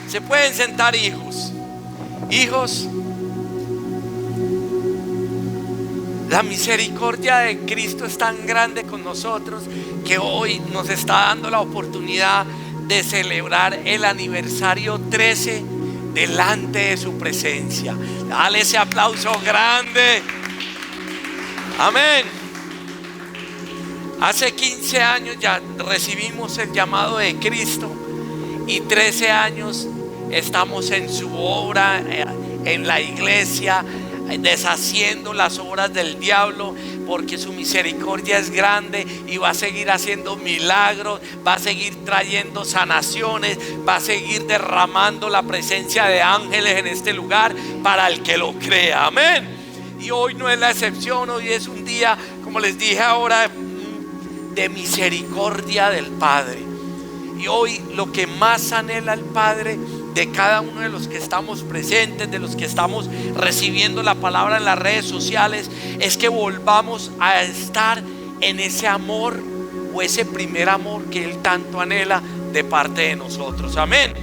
Se pueden sentar, hijos. Hijos, la misericordia de Cristo es tan grande con nosotros que hoy nos está dando la oportunidad de celebrar el aniversario 13 delante de su presencia. Dale ese aplauso grande. Amén. Hace 15 años ya recibimos el llamado de Cristo y 13 años estamos en su obra, en la iglesia, deshaciendo las obras del diablo, porque su misericordia es grande y va a seguir haciendo milagros, va a seguir trayendo sanaciones, va a seguir derramando la presencia de ángeles en este lugar para el que lo crea. Amén. Y hoy no es la excepción. Hoy es un día, como les dije ahora, de misericordia del Padre. Y hoy lo que más anhela el Padre de cada uno de los que estamos presentes, de los que estamos recibiendo la palabra en las redes sociales, es que volvamos a estar en ese amor, o ese primer amor que Él tanto anhela de parte de nosotros. Amén.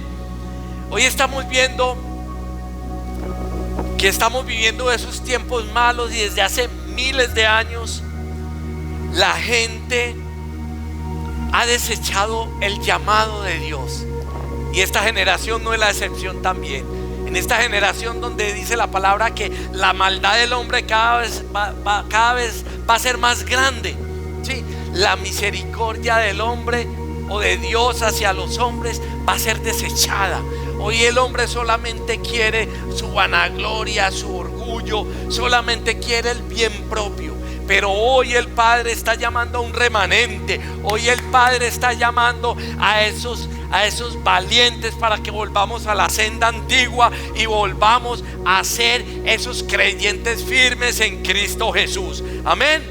Hoy estamos viendo que estamos viviendo esos tiempos malos, y desde hace miles de años la gente ha desechado el llamado de Dios. Y esta generación no es la excepción también. En esta generación donde dice la palabra que la maldad del hombre cada vez va a ser más grande, ¿sí? La misericordia del hombre o de Dios hacia los hombres va a ser desechada. Hoy el hombre solamente quiere su vanagloria, su orgullo, solamente quiere el bien propio. Pero hoy el Padre está llamando a un remanente. Hoy el Padre está llamando a esos valientes para que volvamos a la senda antigua y volvamos a ser esos creyentes firmes en Cristo Jesús. Amén.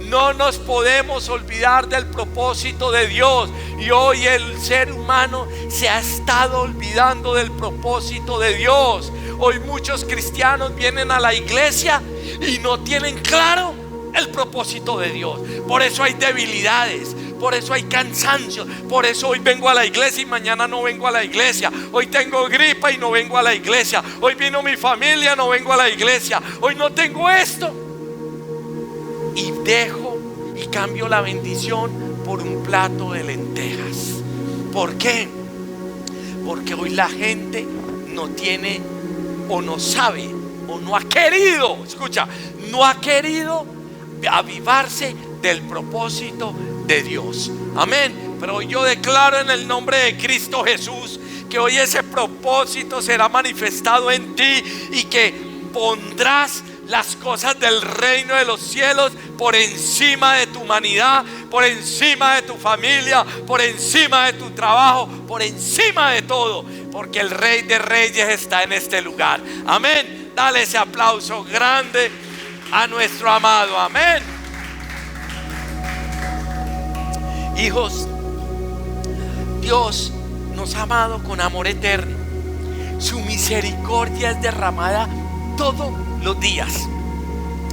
No nos podemos olvidar del propósito de Dios. Y hoy el ser humano se ha estado olvidando del propósito de Dios. Hoy muchos cristianos vienen a la iglesia y no tienen claro el propósito de Dios. Por eso hay debilidades, por eso hay cansancio, por eso hoy vengo a la iglesia y mañana no vengo a la iglesia. Hoy tengo gripa y no vengo a la iglesia. Hoy vino mi familia, no vengo a la iglesia. Hoy no tengo esto. Y dejo y cambio la bendición por un plato de lentejas. ¿Por qué? Porque hoy la gente no tiene, o no sabe, o no ha querido, escucha, no ha querido avivarse del propósito de Dios. Amén. Pero yo declaro en el nombre de Cristo Jesús que hoy ese propósito será manifestado en ti, y que pondrás las cosas del reino de los cielos por encima de tu humanidad, por encima de tu familia, por encima de tu trabajo, por encima de todo, porque el Rey de Reyes está en este lugar. Amén. Dale ese aplauso grande a nuestro amado. Amén. Hijos, Dios nos ha amado con amor eterno. Su misericordia es derramada todos los días.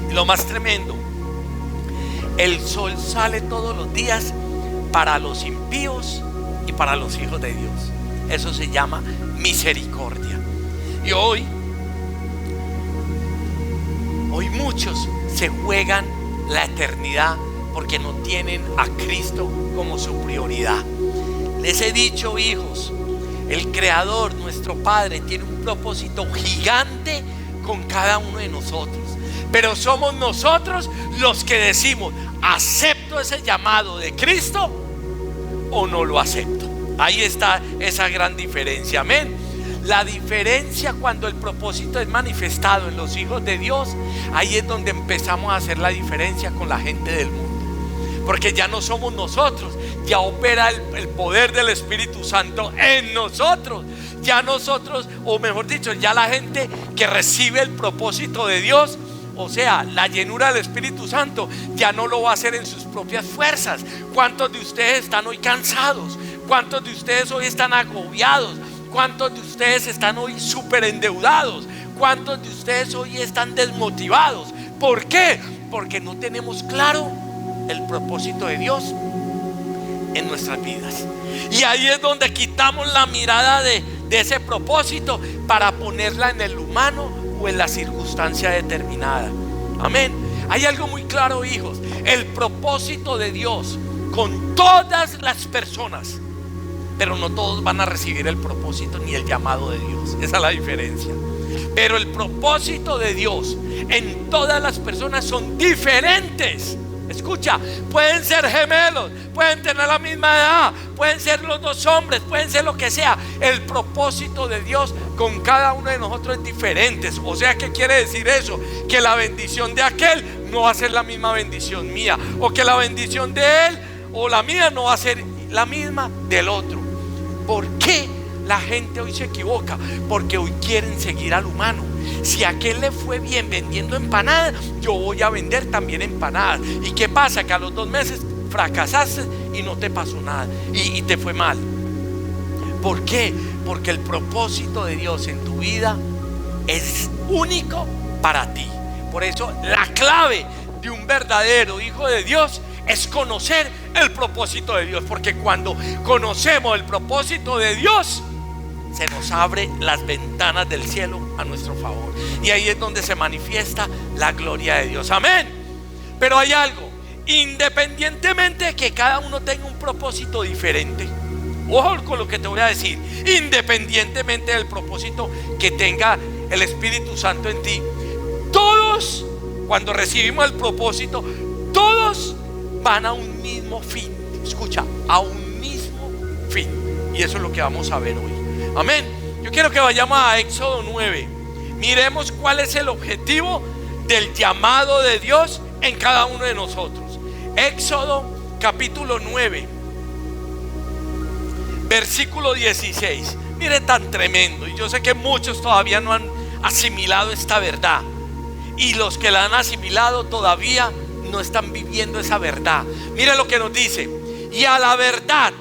Y lo más tremendo, el sol sale todos los días para los impíos y para los hijos de Dios. Eso se llama misericordia. Y hoy muchos se juegan la eternidad porque no tienen a Cristo como su prioridad. Les he dicho, hijos, el Creador, nuestro Padre, tiene un propósito gigante con cada uno de nosotros. Pero somos nosotros los que decimos: ¿acepto ese llamado de Cristo o no lo acepto? Ahí está esa gran diferencia. Amén. La diferencia cuando el propósito es manifestado en los hijos de Dios, ahí es donde empezamos a hacer la diferencia con la gente del mundo. Porque ya no somos nosotros, ya opera el poder del Espíritu Santo en nosotros. Ya nosotros, o mejor dicho, ya la gente que recibe el propósito de Dios, o sea, la llenura del Espíritu Santo, ya no lo va a hacer en sus propias fuerzas. ¿Cuántos de ustedes están hoy cansados? ¿Cuántos de ustedes hoy están agobiados? ¿Cuántos de ustedes están hoy súper endeudados? ¿Cuántos de ustedes hoy están desmotivados? ¿Por qué? Porque no tenemos claro el propósito de Dios en nuestras vidas. Y ahí es donde quitamos la mirada de ese propósito para ponerla en el humano o en la circunstancia determinada. Amén. Hay algo muy claro, hijos: el propósito de Dios con todas las personas, pero no todos van a recibir el propósito ni el llamado de Dios. Esa es la diferencia. Pero el propósito de Dios en todas las personas son diferentes. Escucha, pueden ser gemelos, pueden tener la misma edad, pueden ser los dos hombres, pueden ser lo que sea. El propósito de Dios con cada uno de nosotros es diferente. O sea, ¿qué quiere decir eso? Que la bendición de aquel no va a ser la misma bendición mía, o que la bendición de él o la mía no va a ser la misma del otro. ¿Por qué la gente hoy se equivoca? Porque hoy quieren seguir al humano. Si a aquel le fue bien vendiendo empanadas, yo voy a vender también empanadas. ¿Y qué pasa? Que a los 2 meses fracasaste y no te pasó nada y te fue mal. ¿Por qué? Porque el propósito de Dios en tu vida es único para ti. Por eso la clave de un verdadero hijo de Dios es conocer el propósito de Dios. Porque cuando conocemos el propósito de Dios, se nos abren las ventanas del cielo a nuestro favor, y ahí es donde se manifiesta la gloria de Dios. Amén. Pero hay algo: independientemente de que cada uno tenga un propósito diferente, ojo con lo que te voy a decir, independientemente del propósito que tenga el Espíritu Santo en ti, todos, cuando recibimos el propósito, todos van a un mismo fin. Escucha, a un mismo fin. Y eso es lo que vamos a ver hoy. Amén. Yo quiero que vayamos a Éxodo 9. Miremos cuál es el objetivo del llamado de Dios en cada uno de nosotros. Éxodo capítulo 9, versículo 16. Mire, tan tremendo. Y yo sé que muchos todavía no han asimilado esta verdad, y los que la han asimilado todavía no están viviendo esa verdad. Mire lo que nos dice: y a la verdad,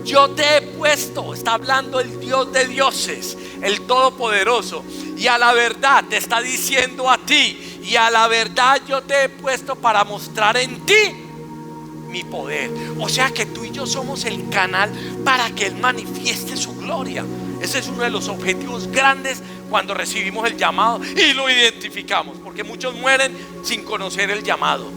yo te he puesto. Está hablando el Dios de dioses, el Todopoderoso. Y a la verdad te está diciendo a ti: y a la verdad yo te he puesto para mostrar en ti mi poder. O sea que tú y yo somos el canal para que Él manifieste su gloria. Ese es uno de los objetivos grandes cuando recibimos el llamado y lo identificamos, porque muchos mueren sin conocer el llamado.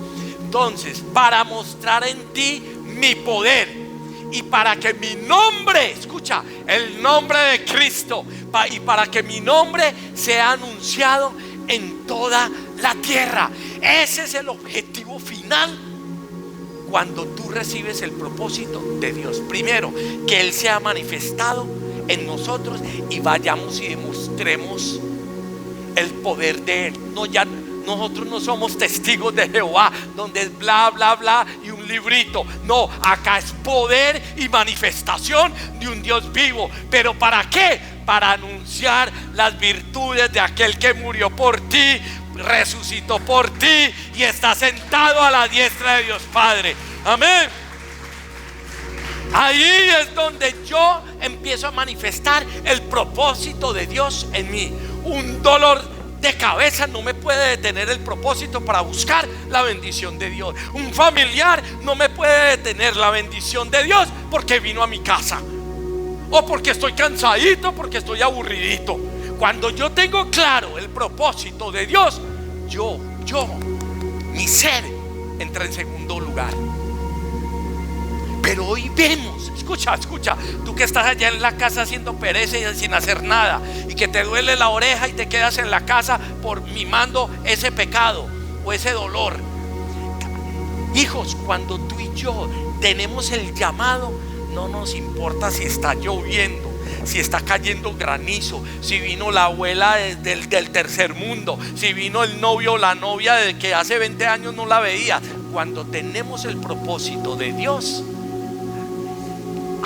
Entonces, para mostrar en ti mi poder, y para que mi nombre, escucha, el nombre de Cristo, y para que mi nombre sea anunciado en toda la tierra. Ese es el objetivo final cuando tú recibes el propósito de Dios. Primero, que Él sea manifestado en nosotros y vayamos y demostremos el poder de Él. Nosotros no somos testigos de Jehová, donde es bla, bla, bla y un librito. No, acá es poder y manifestación de un Dios vivo. ¿Pero para qué? Para anunciar las virtudes de aquel que murió por ti, resucitó por ti y está sentado a la diestra de Dios Padre. Amén. Ahí es donde yo empiezo a manifestar el propósito de Dios en mí. Un dolor de cabeza no me puede detener el propósito para buscar la bendición de Dios. Un familiar no me puede detener la bendición de Dios porque vino a mi casa, o porque estoy cansadito, porque estoy aburridito. Cuando yo tengo claro el propósito de Dios, mi ser entra en segundo lugar. Pero hoy vemos, escucha, tú que estás allá en la casa haciendo pereza y sin hacer nada, y que te duele la oreja y te quedas en la casa por mimando ese pecado o ese dolor. Hijos, cuando tú y yo tenemos el llamado, no nos importa si está lloviendo, si está cayendo granizo, si vino la abuela del tercer mundo, si vino el novio o la novia de que hace 20 años no la veía. Cuando tenemos el propósito de Dios,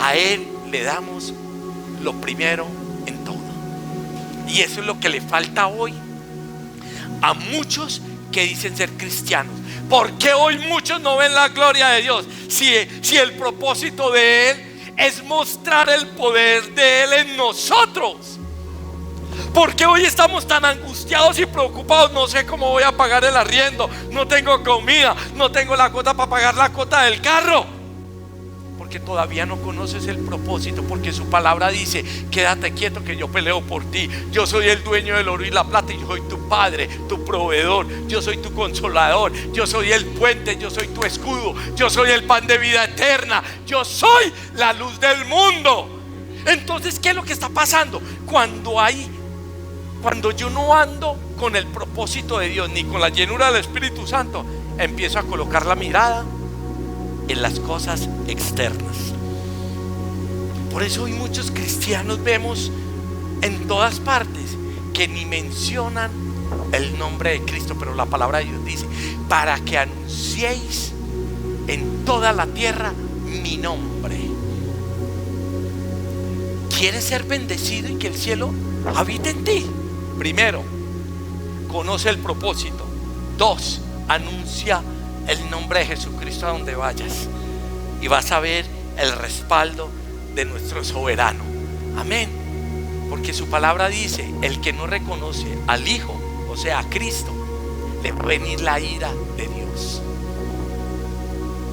a Él le damos lo primero en todo. Y eso es lo que le falta hoy a muchos que dicen ser cristianos. ¿Por qué hoy muchos no ven la gloria de Dios? Si el propósito de Él es mostrar el poder de Él en nosotros. ¿Por qué hoy estamos tan angustiados y preocupados? No sé cómo voy a pagar el arriendo, no tengo comida, no tengo la cuota para pagar la cuota del carro. porque todavía no conoces el propósito, porque su palabra dice: quédate quieto que yo peleo por ti. Yo soy el dueño del oro y la plata, y yo soy tu padre, tu proveedor, yo soy tu consolador, yo soy el puente, yo soy tu escudo, yo soy el pan de vida eterna, yo soy la luz del mundo. Entonces, ¿qué es lo que está pasando? Cuando yo no ando con el propósito de Dios, ni con la llenura del Espíritu Santo, empiezo a colocar la mirada en las cosas externas. Por eso hoy muchos cristianos vemos en todas partes que ni mencionan el nombre de Cristo, pero la palabra de Dios dice: para que anunciéis en toda la tierra mi nombre. ¿Quieres ser bendecido y que el cielo habite en ti? Primero, conoce el propósito. 2, anuncia el nombre de Jesucristo a donde vayas, y vas a ver el respaldo de nuestro soberano. Amén. Porque su palabra dice: el que no reconoce al Hijo, o sea, a Cristo, le va a venir la ira de Dios.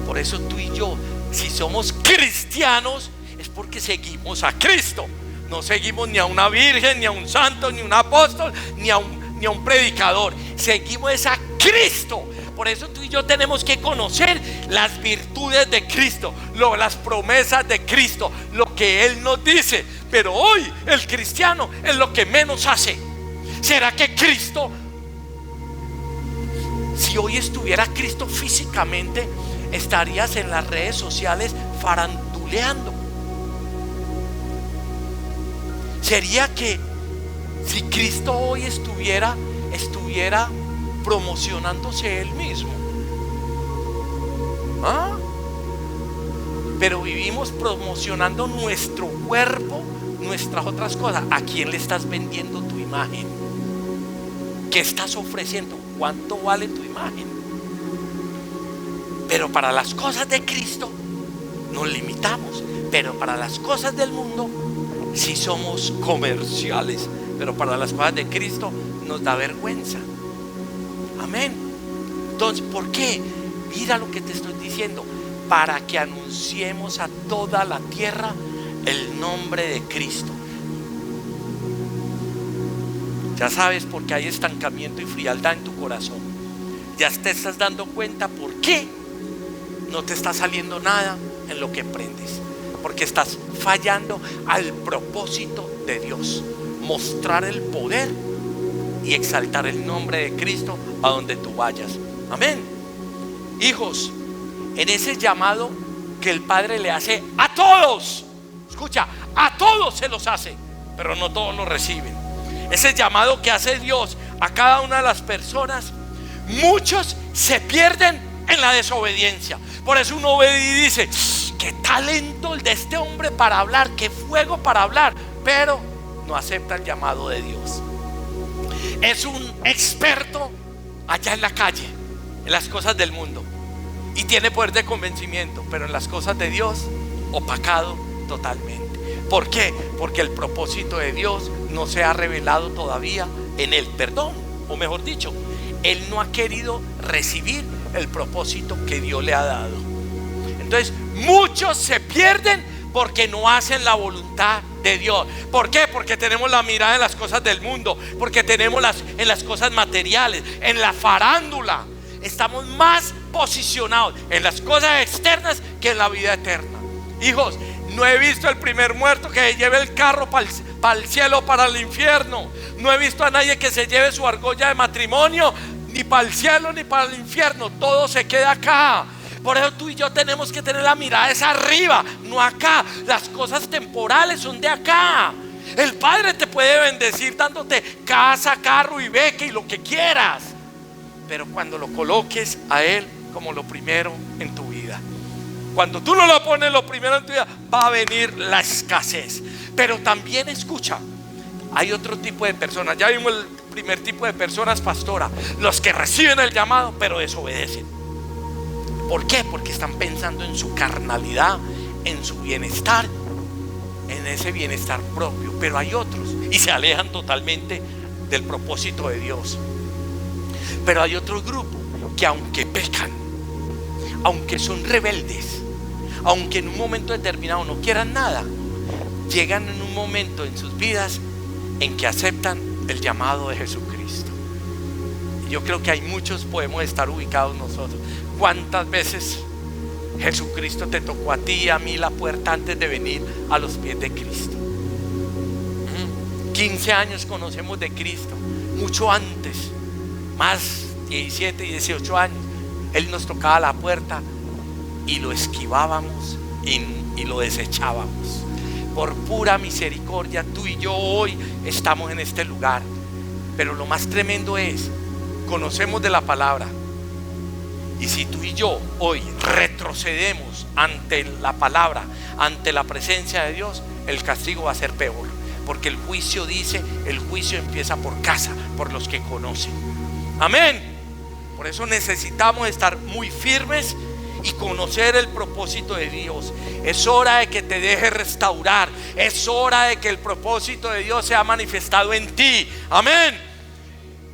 Por eso tú y yo, si somos cristianos, es porque seguimos a Cristo. No seguimos ni a una virgen, ni a un santo, ni a un apóstol, ni a un predicador. Seguimos a Cristo. Por eso tú y yo tenemos que conocer las virtudes de Cristo, las promesas de Cristo, lo que Él nos dice. Pero hoy el cristiano es lo que menos hace. ¿Será que Cristo, si hoy estuviera Cristo físicamente, estarías en las redes sociales faranduleando? ¿Sería que si Cristo hoy estuviera promocionándose Él mismo? Pero vivimos promocionando nuestro cuerpo, nuestras otras cosas. ¿A quién le estás vendiendo tu imagen? ¿Qué estás ofreciendo? ¿Cuánto vale tu imagen? Pero para las cosas de Cristo nos limitamos, pero para las cosas del mundo sí somos comerciales. Pero para las cosas de Cristo nos da vergüenza. Amén. Entonces, ¿por qué? Mira lo que te estoy diciendo: para que anunciemos a toda la tierra el nombre de Cristo. Ya sabes por qué hay estancamiento y frialdad en tu corazón. Ya te estás dando cuenta por qué no te está saliendo nada en lo que emprendes. Porque estás fallando al propósito de Dios: mostrar el poder y exaltar el nombre de Cristo a donde tú vayas. Amén. Hijos, en ese llamado que el Padre le hace a todos, escucha, a todos se los hace, pero no todos lo reciben. Ese llamado que hace Dios a cada una de las personas, muchos se pierden en la desobediencia. Por eso uno ve y dice: qué talento el de este hombre para hablar, qué fuego para hablar, pero no acepta el llamado de Dios. Es un experto allá en la calle, en las cosas del mundo, y tiene poder de convencimiento, pero en las cosas de Dios, opacado totalmente. ¿Por qué? Porque el propósito de Dios no se ha revelado todavía en él. Perdón, o mejor dicho, él no ha querido recibir el propósito que Dios le ha dado. Entonces, muchos se pierden porque no hacen la voluntad de Dios. ¿Por qué? Porque tenemos la mirada en las cosas del mundo, porque tenemos en las cosas materiales, en la farándula. Estamos más posicionados en las cosas externas que en la vida eterna. Hijos, no he visto el primer muerto que lleve el carro para el cielo, para el infierno. No he visto a nadie que se lleve su argolla de matrimonio, ni para el cielo ni para el infierno. Todo se queda acá. Por eso tú y yo tenemos que tener la mirada esa arriba, no acá. Las cosas temporales son de acá. El Padre te puede bendecir dándote casa, carro y beca y lo que quieras, pero cuando lo coloques a Él como lo primero en tu vida, cuando tú no lo pones lo primero en tu vida, va a venir la escasez. Pero también escucha, hay otro tipo de personas. Ya vimos el primer tipo de personas, pastora: los que reciben el llamado pero desobedecen. ¿Por qué? Porque están pensando en su carnalidad, en su bienestar, en ese bienestar propio. Pero hay otros y se alejan totalmente del propósito de Dios. Pero hay otro grupo que, aunque pecan, aunque son rebeldes, aunque en un momento determinado no quieran nada, llegan en un momento en sus vidas en que aceptan el llamado de Jesucristo. Y yo creo que hay muchos, podemos estar ubicados nosotros. ¿Cuántas veces Jesucristo te tocó a ti y a mí la puerta antes de venir a los pies de Cristo? 15 años conocemos de Cristo, mucho antes, más 17, 18 años, Él nos tocaba la puerta y lo esquivábamos y lo desechábamos. Por pura misericordia, tú y yo hoy estamos en este lugar. Pero lo más tremendo es, conocemos de la palabra, y si tú y yo hoy retrocedemos ante la palabra, ante la presencia de Dios, el castigo va a ser peor. Porque el juicio dice, el juicio empieza por casa, por los que conocen. Amén. Por eso necesitamos estar muy firmes y conocer el propósito de Dios. Es hora de que te dejes restaurar. Es hora de que el propósito de Dios sea manifestado en ti. Amén.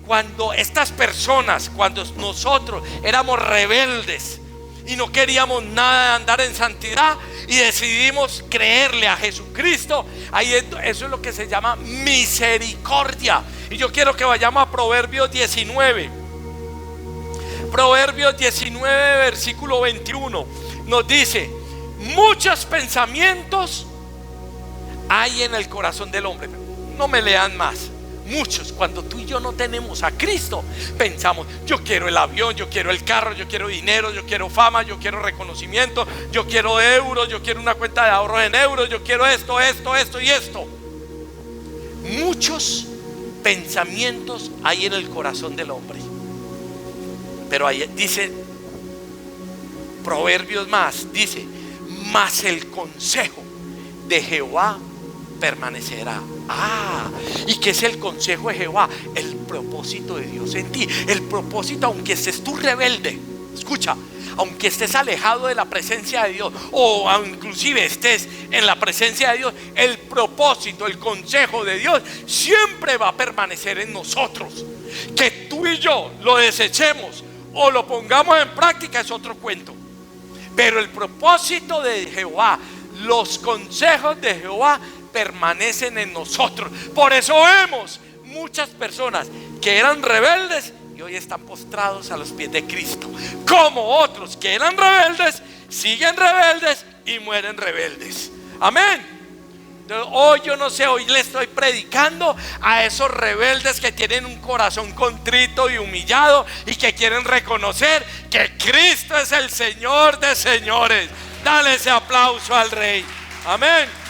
Cuando estas personas, cuando nosotros éramos rebeldes y no queríamos nada de andar en santidad y decidimos creerle a Jesucristo, ahí eso es lo que se llama misericordia. Y yo quiero que vayamos a Proverbios 19. Proverbios 19 versículo 21 nos dice: muchos pensamientos hay en el corazón del hombre. No me lean más. Muchos, cuando tú y yo no tenemos a Cristo, pensamos: yo quiero el avión, yo quiero el carro, yo quiero dinero, yo quiero fama, yo quiero reconocimiento, yo quiero euros, yo quiero una cuenta de ahorros en euros, yo quiero esto y esto. Muchos pensamientos hay en el corazón del hombre. Pero ahí dice Proverbios más, dice: mas el consejo de Jehová permanecerá. ¿Y qué es el consejo de Jehová? El propósito de Dios en ti. El propósito, aunque estés tú rebelde, escucha, aunque estés alejado de la presencia de Dios, o inclusive estés en la presencia de Dios, el propósito, el consejo de Dios siempre va a permanecer en nosotros. Que tú y yo lo desechemos o lo pongamos en práctica es otro cuento. Pero el propósito de Jehová, los consejos de Jehová permanecen en nosotros. Por eso vemos muchas personas que eran rebeldes y hoy están postrados a los pies de Cristo, como otros que eran rebeldes, siguen rebeldes y mueren rebeldes. Amén. Entonces, hoy yo no sé, hoy le estoy predicando a esos rebeldes que tienen un corazón contrito y humillado y que quieren reconocer que Cristo es el Señor de señores. Dale ese aplauso al Rey. Amén.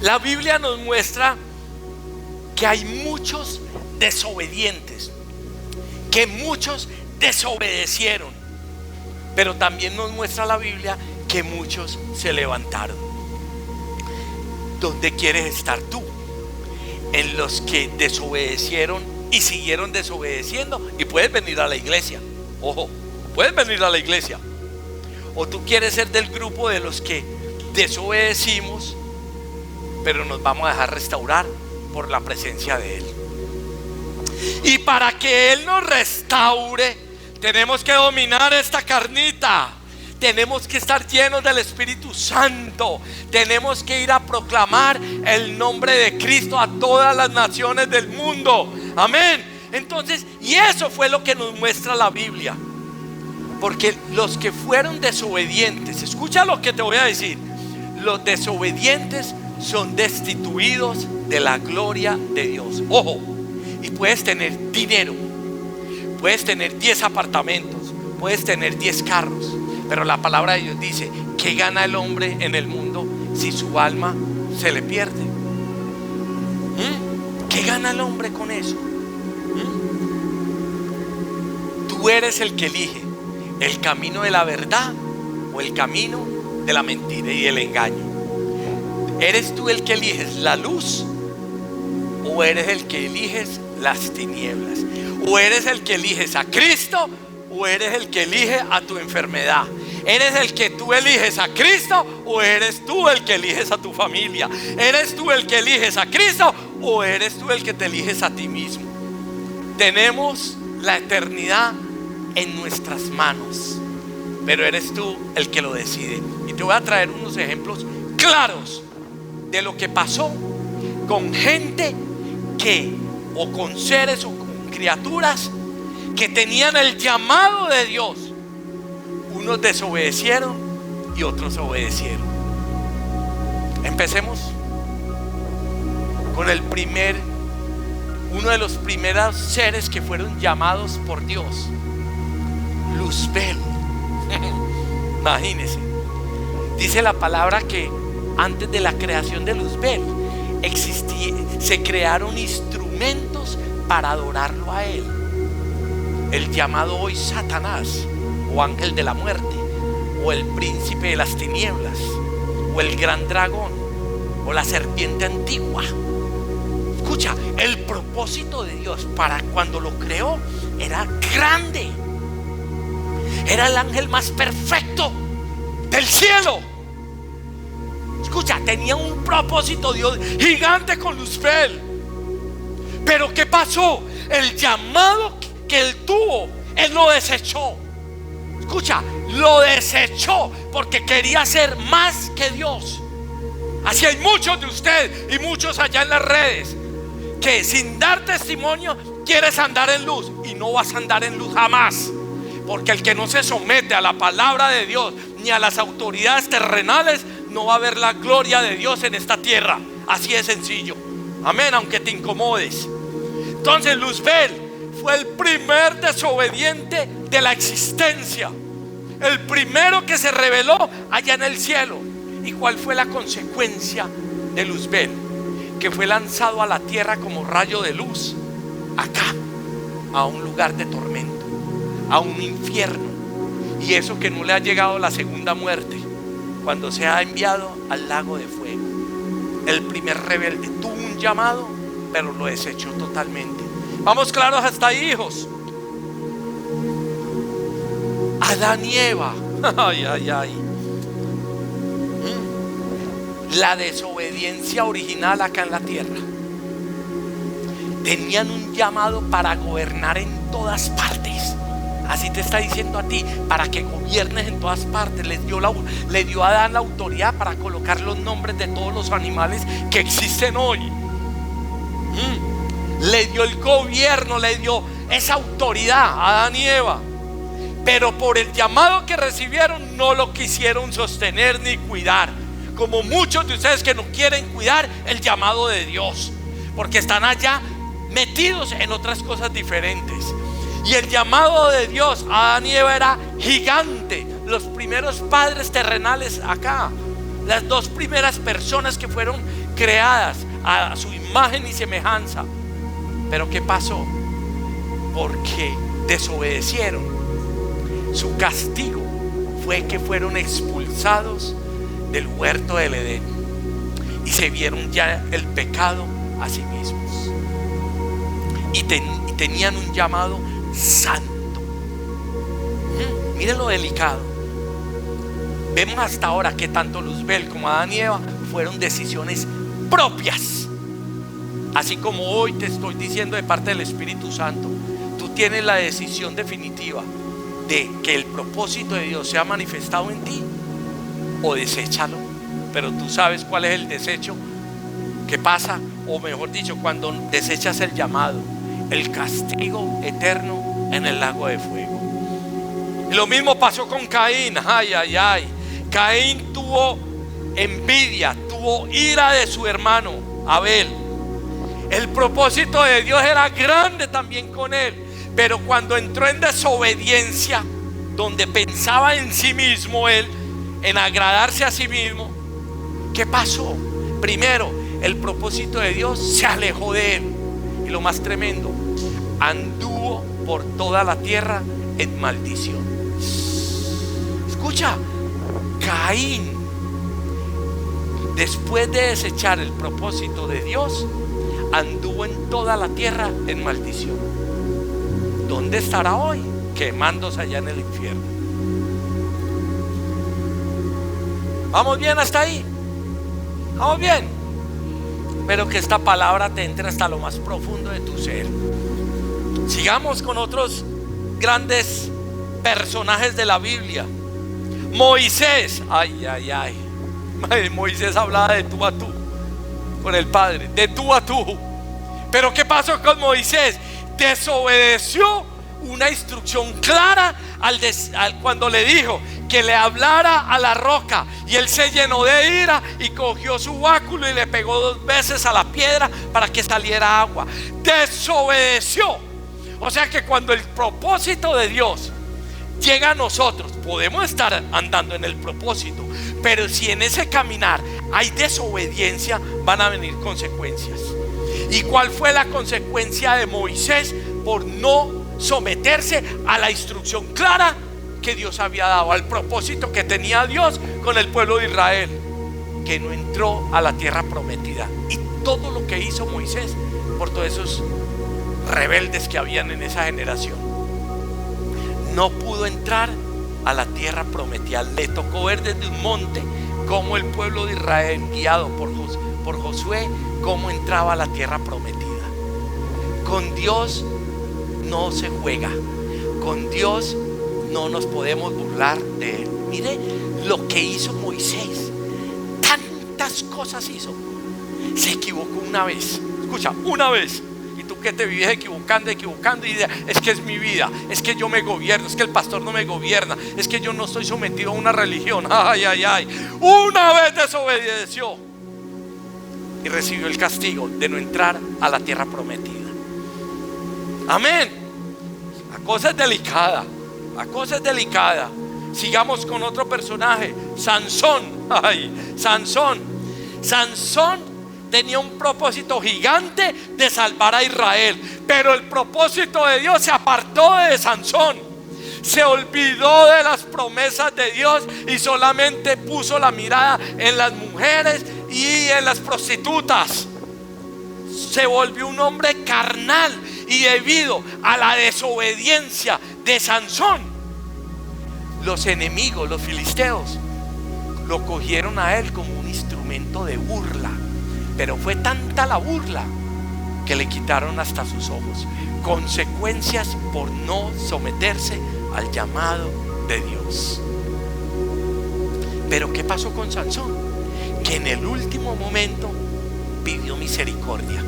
La Biblia nos muestra que hay muchos desobedientes, que muchos desobedecieron, pero también nos muestra la Biblia que muchos se levantaron. ¿Dónde quieres estar tú? ¿En los que desobedecieron y siguieron desobedeciendo? Y puedes venir a la iglesia, ojo, puedes venir a la iglesia. ¿O tú quieres ser del grupo de los que desobedecimos, pero nos vamos a dejar restaurar por la presencia de Él? Y para que Él nos restaure, tenemos que dominar esta carnita. Tenemos que estar llenos del Espíritu Santo. Tenemos que ir a proclamar el nombre de Cristo a todas las naciones del mundo. Amén. Entonces, y eso fue lo que nos muestra la Biblia. Porque los que fueron desobedientes, escucha lo que te voy a decir, los desobedientes son destituidos de la gloria de Dios. Ojo, y puedes tener dinero, puedes tener 10 apartamentos, puedes tener 10 carros, pero la palabra de Dios dice: ¿qué gana el hombre en el mundo si su alma se le pierde? ¿Qué gana el hombre con eso? Tú eres el que elige el camino de la verdad o el camino de la mentira y el engaño. ¿Eres tú el que eliges la luz o eres el que eliges las tinieblas? ¿O eres el que eliges a Cristo o eres el que elige a tu enfermedad? ¿Eres el que tú eliges a Cristo o eres tú el que eliges a tu familia? ¿Eres tú el que eliges a Cristo o eres tú el que te eliges a ti mismo? Tenemos la eternidad en nuestras manos. pero eres tú el que lo decide. Y te voy a traer unos ejemplos claros de lo que pasó con gente o con seres o con criaturas que tenían el llamado de Dios. Unos desobedecieron y otros obedecieron. Empecemos con uno de los primeros seres que fueron llamados por Dios, Luzbel. Imagínense, dice la palabra que antes de la creación de Luzbel se crearon instrumentos para adorarlo a él. El llamado hoy Satanás, o ángel de la muerte, o el príncipe de las tinieblas, o el gran dragón, o la serpiente antigua. Escucha, el propósito de Dios para cuando lo creó era grande. Era el ángel más perfecto del cielo. Escucha, tenía un propósito Dios gigante con Luzbel. Pero ¿qué pasó? El llamado que él tuvo, él lo desechó. Escucha, lo desechó porque quería ser más que Dios. Así hay muchos de ustedes y muchos allá en las redes que sin dar testimonio quieres andar en luz, y no vas a andar en luz jamás. Porque el que no se somete a la palabra de Dios ni a las autoridades terrenales, no va a ver la gloria de Dios en esta tierra. Así de sencillo. Amén, aunque te incomodes. Entonces Luzbel fue el primer desobediente de la existencia, el primero que se rebeló allá en el cielo. ¿Y cuál fue la consecuencia de Luzbel? Que fue lanzado a la tierra como rayo de luz, acá, a un lugar de tormento, a un infierno. Y eso que no le ha llegado la segunda muerte, cuando se ha enviado al lago de fuego. El primer rebelde tuvo un llamado, pero lo desechó totalmente. Vamos claros hasta ahí, hijos. Adán y Eva. Ay, ay, ay. La desobediencia original acá en la tierra. Tenían un llamado para gobernar en todas partes. Así te está diciendo a ti, para que gobiernes en todas partes. Le dio a Adán la autoridad para colocar los nombres de todos los animales que existen hoy. Le dio el gobierno, le dio esa autoridad a Adán y Eva. Pero por el llamado que recibieron no lo quisieron sostener ni cuidar, como muchos de ustedes que no quieren cuidar el llamado de Dios, porque están allá metidos en otras cosas diferentes. Y el llamado de Dios a Adán y Eva era gigante. Los primeros padres terrenales acá, las dos primeras personas que fueron creadas a su imagen y semejanza. Pero ¿qué pasó? Porque desobedecieron. Su castigo fue que fueron expulsados del huerto del Edén y se vieron ya el pecado a sí mismos. Y tenían un llamado santo. Miren lo delicado. Vemos hasta ahora que tanto Luzbel como Adán y Eva fueron decisiones propias. Así como hoy te estoy diciendo de parte del Espíritu Santo, tú tienes la decisión definitiva de que el propósito de Dios sea manifestado en ti, o deséchalo. Pero tú sabes cuál es el desecho que pasa, o mejor dicho, cuando desechas el llamado, el castigo eterno en el lago de fuego. Y lo mismo pasó con Caín. Ay, ay, ay. Caín tuvo envidia, tuvo ira de su hermano Abel. El propósito de Dios era grande también con él, pero cuando entró en desobediencia, donde pensaba en sí mismo él, en agradarse a sí mismo, ¿qué pasó? Primero, el propósito de Dios se alejó de él. Y lo más tremendo, anduvo por toda la tierra en maldición. Escucha, Caín, después de desechar el propósito de Dios, anduvo en toda la tierra en maldición. ¿Dónde estará hoy? Quemándose allá en el infierno. ¿Vamos bien hasta ahí? ¿Vamos bien? Espero que esta palabra te entre hasta lo más profundo de tu ser. Sigamos con otros grandes personajes de la Biblia. Moisés, Moisés hablaba de tú a tú con el Padre, de tú a tú. Pero ¿qué pasó con Moisés? Desobedeció una instrucción clara cuando le dijo que le hablara a la roca, y él se llenó de ira y cogió su báculo y le pegó 2 veces a la piedra para que saliera agua. Desobedeció. O sea que cuando el propósito de Dios llega a nosotros, podemos estar andando en el propósito, pero si en ese caminar hay desobediencia, van a venir consecuencias. ¿Y cuál fue la consecuencia de Moisés por no someterse a la instrucción clara que Dios había dado, al propósito que tenía Dios con el pueblo de Israel? Que no entró a la tierra prometida. Y todo lo que hizo Moisés por todos esos rebeldes que habían en esa generación, no pudo entrar a la tierra prometida. Le tocó ver desde un monte cómo el pueblo de Israel, guiado por Josué, cómo entraba a la tierra prometida. Con Dios no se juega, con Dios no nos podemos burlar de él. Mire lo que hizo Moisés, tantas cosas hizo. Se equivocó una vez, escucha, una vez. Y tú que te vives equivocando y dices, es que es mi vida, es que yo me gobierno, es que el pastor no me gobierna, es que yo no estoy sometido a una religión. Una vez desobedeció y recibió el castigo de no entrar a la tierra prometida. Amén. La cosa es delicada, la cosa es delicada. Sigamos con otro personaje, Sansón. Sansón tenía un propósito gigante de salvar a Israel, pero el propósito de Dios se apartó de Sansón. Se olvidó de las promesas de Dios y solamente puso la mirada en las mujeres y en las prostitutas. Se volvió un hombre carnal, y debido a la desobediencia de Sansón, los enemigos, los filisteos, lo cogieron a él como un instrumento de burla. Pero fue tanta la burla que le quitaron hasta sus ojos. Consecuencias por no someterse al llamado de Dios. Pero ¿qué pasó con Sansón? Que en el último momento pidió misericordia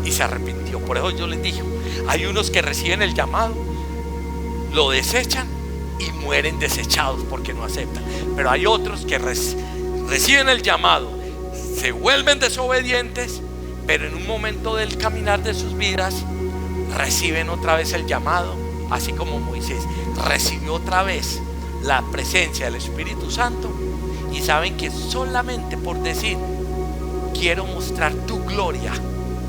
y se arrepintió. Por eso yo les dije, hay unos que reciben el llamado, lo desechan y mueren desechados porque no aceptan. Pero hay otros que reciben el llamado, se vuelven desobedientes, pero en un momento del caminar de sus vidas reciben otra vez el llamado, así como Moisés recibió otra vez la presencia del Espíritu Santo. Y saben que solamente por decir, quiero mostrar tu gloria,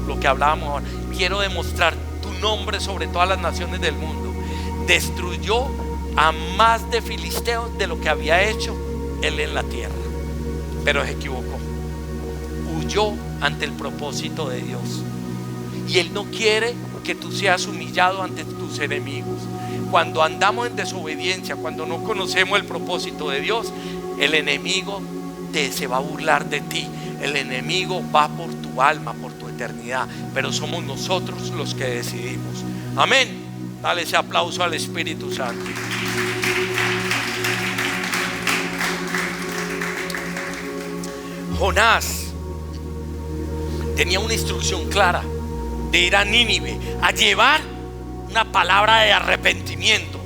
lo que hablábamos ahora, quiero demostrar tu nombre sobre todas las naciones del mundo, destruyó a más de filisteos de lo que había hecho él en la tierra. Pero se equivocó, huyó ante el propósito de Dios. Y Él no quiere que tú seas humillado ante tus enemigos. Cuando andamos en desobediencia, cuando no conocemos el propósito de Dios, el enemigo se va a burlar de ti. El enemigo va por tu alma, por tu eternidad. Pero somos nosotros los que decidimos. Amén. Dale ese aplauso al Espíritu Santo. Jonás tenía una instrucción clara de ir a Nínive a llevar una palabra de arrepentimiento.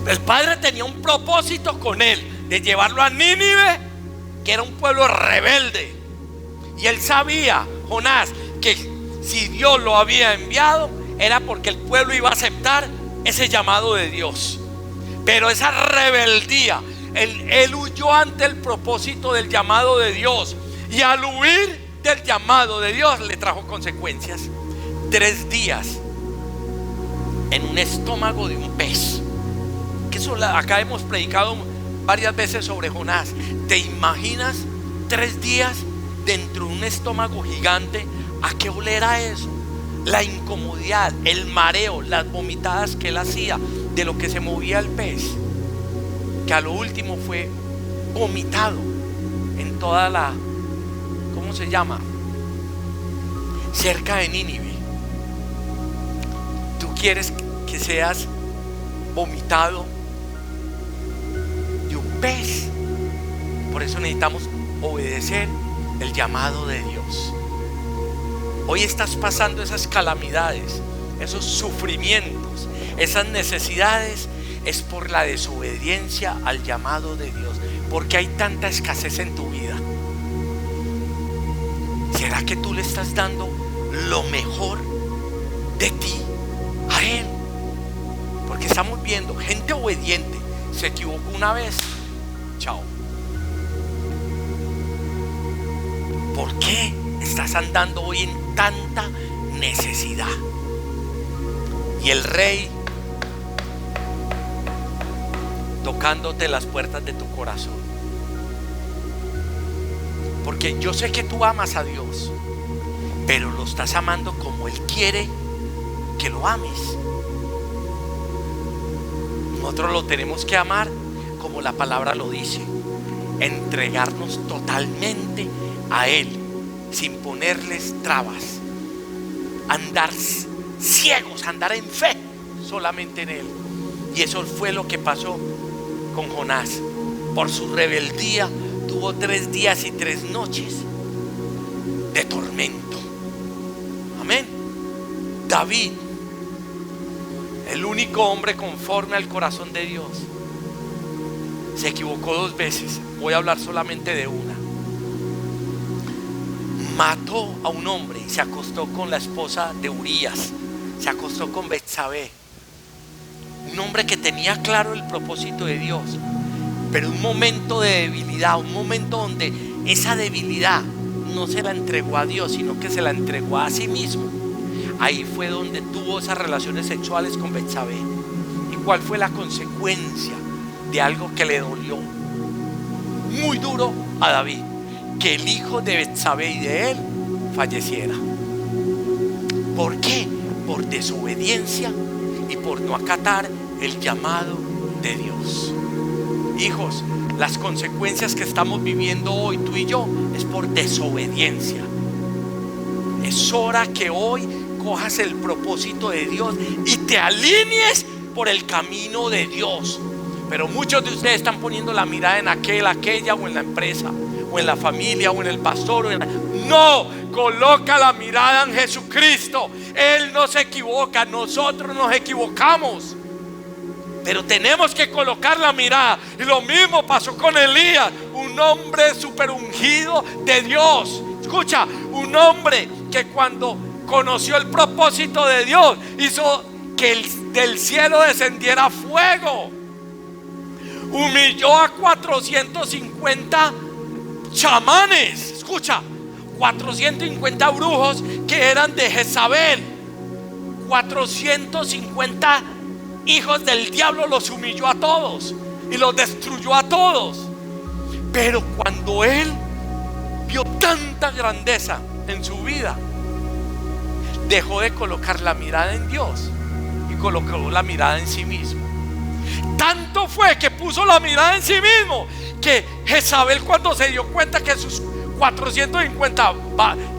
El Padre tenía un propósito con él, de llevarlo a Nínive, que era un pueblo rebelde. Y él sabía, Jonás, que si Dios lo había enviado, era porque el pueblo iba a aceptar ese llamado de Dios. Pero esa rebeldía, él huyó ante el propósito del llamado de Dios. Y al huir del llamado de Dios le trajo consecuencias. 3 días en un estómago de un pez. Que eso acá hemos predicado varias veces sobre Jonás. ¿Te imaginas 3 días dentro de un estómago gigante? ¿A qué olera eso? La incomodidad, el mareo, las vomitadas que él hacía de lo que se movía el pez, que a lo último fue vomitado en toda la, ¿cómo se llama? Cerca de Nínive. ¿Tú quieres que seas vomitado ¿Ves? Por eso necesitamos obedecer el llamado de Dios. Hoy estás pasando esas calamidades, esos sufrimientos, esas necesidades, es por la desobediencia al llamado de Dios, porque hay tanta escasez en tu vida. ¿Será que tú le estás dando lo mejor de ti a Él? Porque estamos viendo gente obediente, se equivocó una vez, chao. ¿Por qué estás andando hoy en tanta necesidad? Y el Rey tocándote las puertas de tu corazón. Porque yo sé que tú amas a Dios, pero lo estás amando como Él quiere que lo ames. Nosotros lo tenemos que amar como la palabra lo dice, entregarnos totalmente a Él, sin ponerles trabas, andar ciegos, andar en fe solamente en Él. Y eso fue lo que pasó con Jonás. Por su rebeldía tuvo 3 días y 3 noches de tormento. Amén. David, el único hombre conforme al corazón de Dios, se equivocó 2 veces. Voy a hablar solamente de una. Mató a un hombre y se acostó con la esposa de Urías, se acostó con Betsabé. Un hombre que tenía claro el propósito de Dios, pero un momento de debilidad, un momento donde esa debilidad no se la entregó a Dios, sino que se la entregó a sí mismo. Ahí fue donde tuvo esas relaciones sexuales con Betsabé. ¿Y cuál fue la consecuencia de algo que le dolió muy duro a David? Que el hijo de Betsabé y de él falleciera. ¿Por qué? Por desobediencia y por no acatar el llamado de Dios. Hijos, las consecuencias que estamos viviendo hoy tú y yo es por desobediencia. Es hora que hoy cojas el propósito de Dios y te alinees por el camino de Dios. Pero muchos de ustedes están poniendo la mirada en aquel, aquella, o en la empresa, o en la familia, o en el pastor, No, coloca la mirada en Jesucristo. Él no se equivoca, nosotros nos equivocamos, pero tenemos que colocar la mirada. Y lo mismo pasó con Elías, un hombre súper ungido de Dios. Escucha, un hombre que cuando conoció el propósito de Dios hizo que del cielo descendiera fuego. Humilló a 450 chamanes. Escucha, 450 brujos que eran de Jezabel. 450 hijos del diablo, los humilló a todos y los destruyó a todos. Pero cuando él vio tanta grandeza en su vida, dejó de colocar la mirada en Dios y colocó la mirada en sí mismo. Tanto fue que puso la mirada en sí mismo que Jezabel, cuando se dio cuenta que sus 450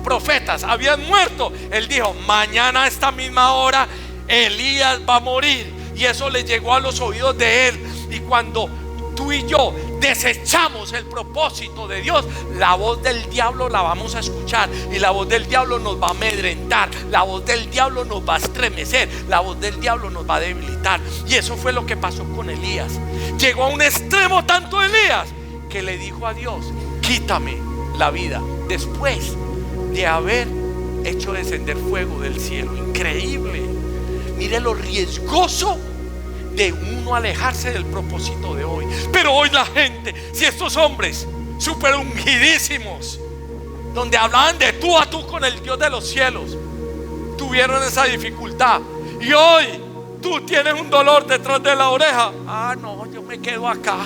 profetas habían muerto, él dijo: mañana a esta misma hora Elías va a morir. Y eso le llegó a los oídos de él. Y cuando tú y yo desechamos el propósito de Dios, la voz del diablo la vamos a escuchar, y la voz del diablo nos va a amedrentar, la voz del diablo nos va a estremecer, la voz del diablo nos va a debilitar. Y eso fue lo que pasó con Elías. Llegó a un extremo tanto Elías que le dijo a Dios: quítame la vida, después de haber hecho descender fuego del cielo. Increíble. Mire lo riesgoso de uno alejarse del propósito de hoy. Pero hoy la gente, si estos hombres súper ungidísimos, donde hablaban de tú a tú con el Dios de los cielos, tuvieron esa dificultad, y hoy tú tienes un dolor detrás de la oreja: ah, no, yo me quedo acá.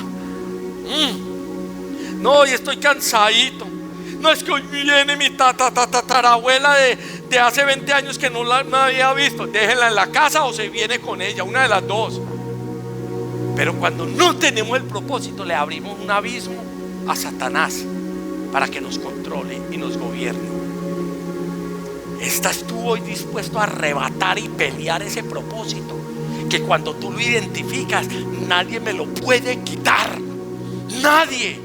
No, y estoy cansadito. No, es que hoy viene mi tatarabuela de hace 20 años que no la había visto. Déjenla en la casa o se viene con ella, una de las dos. Pero cuando no tenemos el propósito, le abrimos un abismo a Satanás para que nos controle y nos gobierne. ¿Estás tú hoy dispuesto a arrebatar y pelear ese propósito? Que cuando tú lo identificas, nadie me lo puede quitar. Nadie.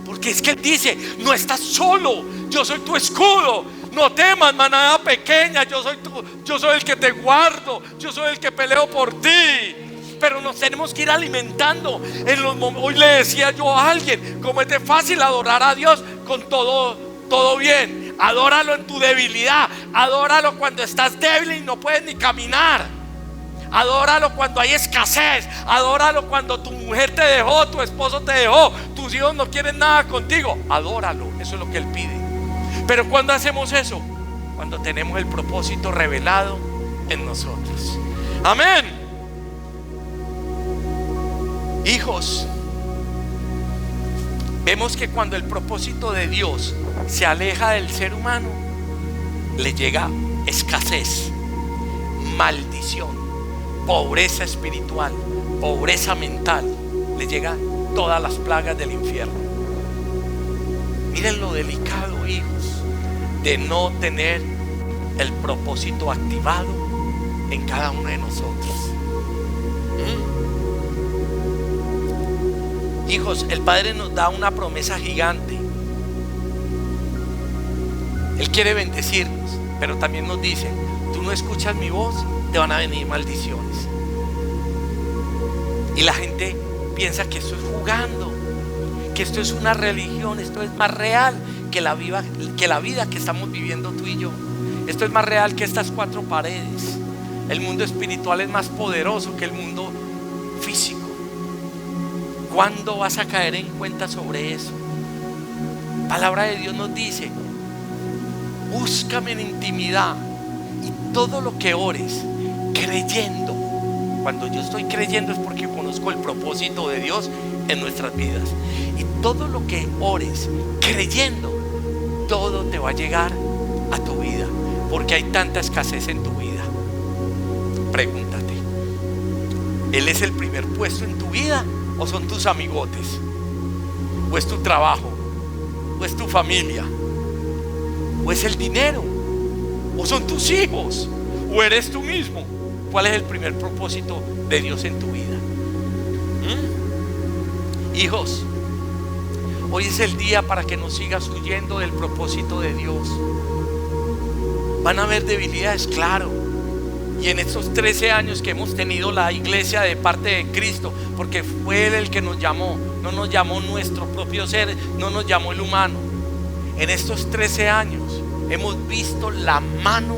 Porque es que Él dice: no estás solo, yo soy tu escudo. No temas, manada pequeña, yo soy el que te guardo, yo soy el que peleo por ti. Pero nos tenemos que ir alimentando en los momentos. Hoy le decía yo a alguien: cómo es de fácil adorar a Dios con todo bien. Adóralo en tu debilidad, adóralo cuando estás débil y no puedes ni caminar. Adóralo cuando hay escasez, adóralo cuando tu mujer te dejó, tu esposo te dejó, tus hijos no quieren nada contigo. Adóralo, eso es lo que Él pide. Pero ¿cuándo hacemos eso? Cuando tenemos el propósito revelado en nosotros. Amén. Hijos, vemos que cuando el propósito de Dios se aleja del ser humano, le llega escasez, maldición, pobreza espiritual, pobreza mental. Le llegan todas las plagas del infierno. Miren lo delicado, hijos, de no tener el propósito activado en cada uno de nosotros. Hijos, el Padre nos da una promesa gigante. Él quiere bendecirnos, pero también nos dice: tú no escuchas mi voz, te van a venir maldiciones. Y la gente piensa que esto es jugando, que esto es una religión. Esto es más real que la vida que estamos viviendo tú y yo. Esto es más real que estas cuatro paredes. El mundo espiritual es más poderoso que el mundo físico. ¿Cuándo vas a caer en cuenta sobre eso? Palabra de Dios nos dice: búscame en intimidad, y todo lo que ores creyendo. Cuando yo estoy creyendo es porque conozco el propósito de Dios en nuestras vidas. Y todo lo que ores creyendo, todo te va a llegar a tu vida, porque hay tanta escasez en tu vida. Pregúntate: ¿Él es el primer puesto en tu vida, o son tus amigotes, o es tu trabajo, o es tu familia, o es el dinero, o son tus hijos, o eres tú mismo? ¿Cuál es el primer propósito de Dios en tu vida? Hijos, hoy es el día para que no sigas huyendo del propósito de Dios. Van a haber debilidades, claro. Y en estos 13 años que hemos tenido la iglesia de parte de Cristo, porque fue Él el que nos llamó, no nos llamó nuestro propio ser, no nos llamó el humano. En estos 13 años hemos visto la mano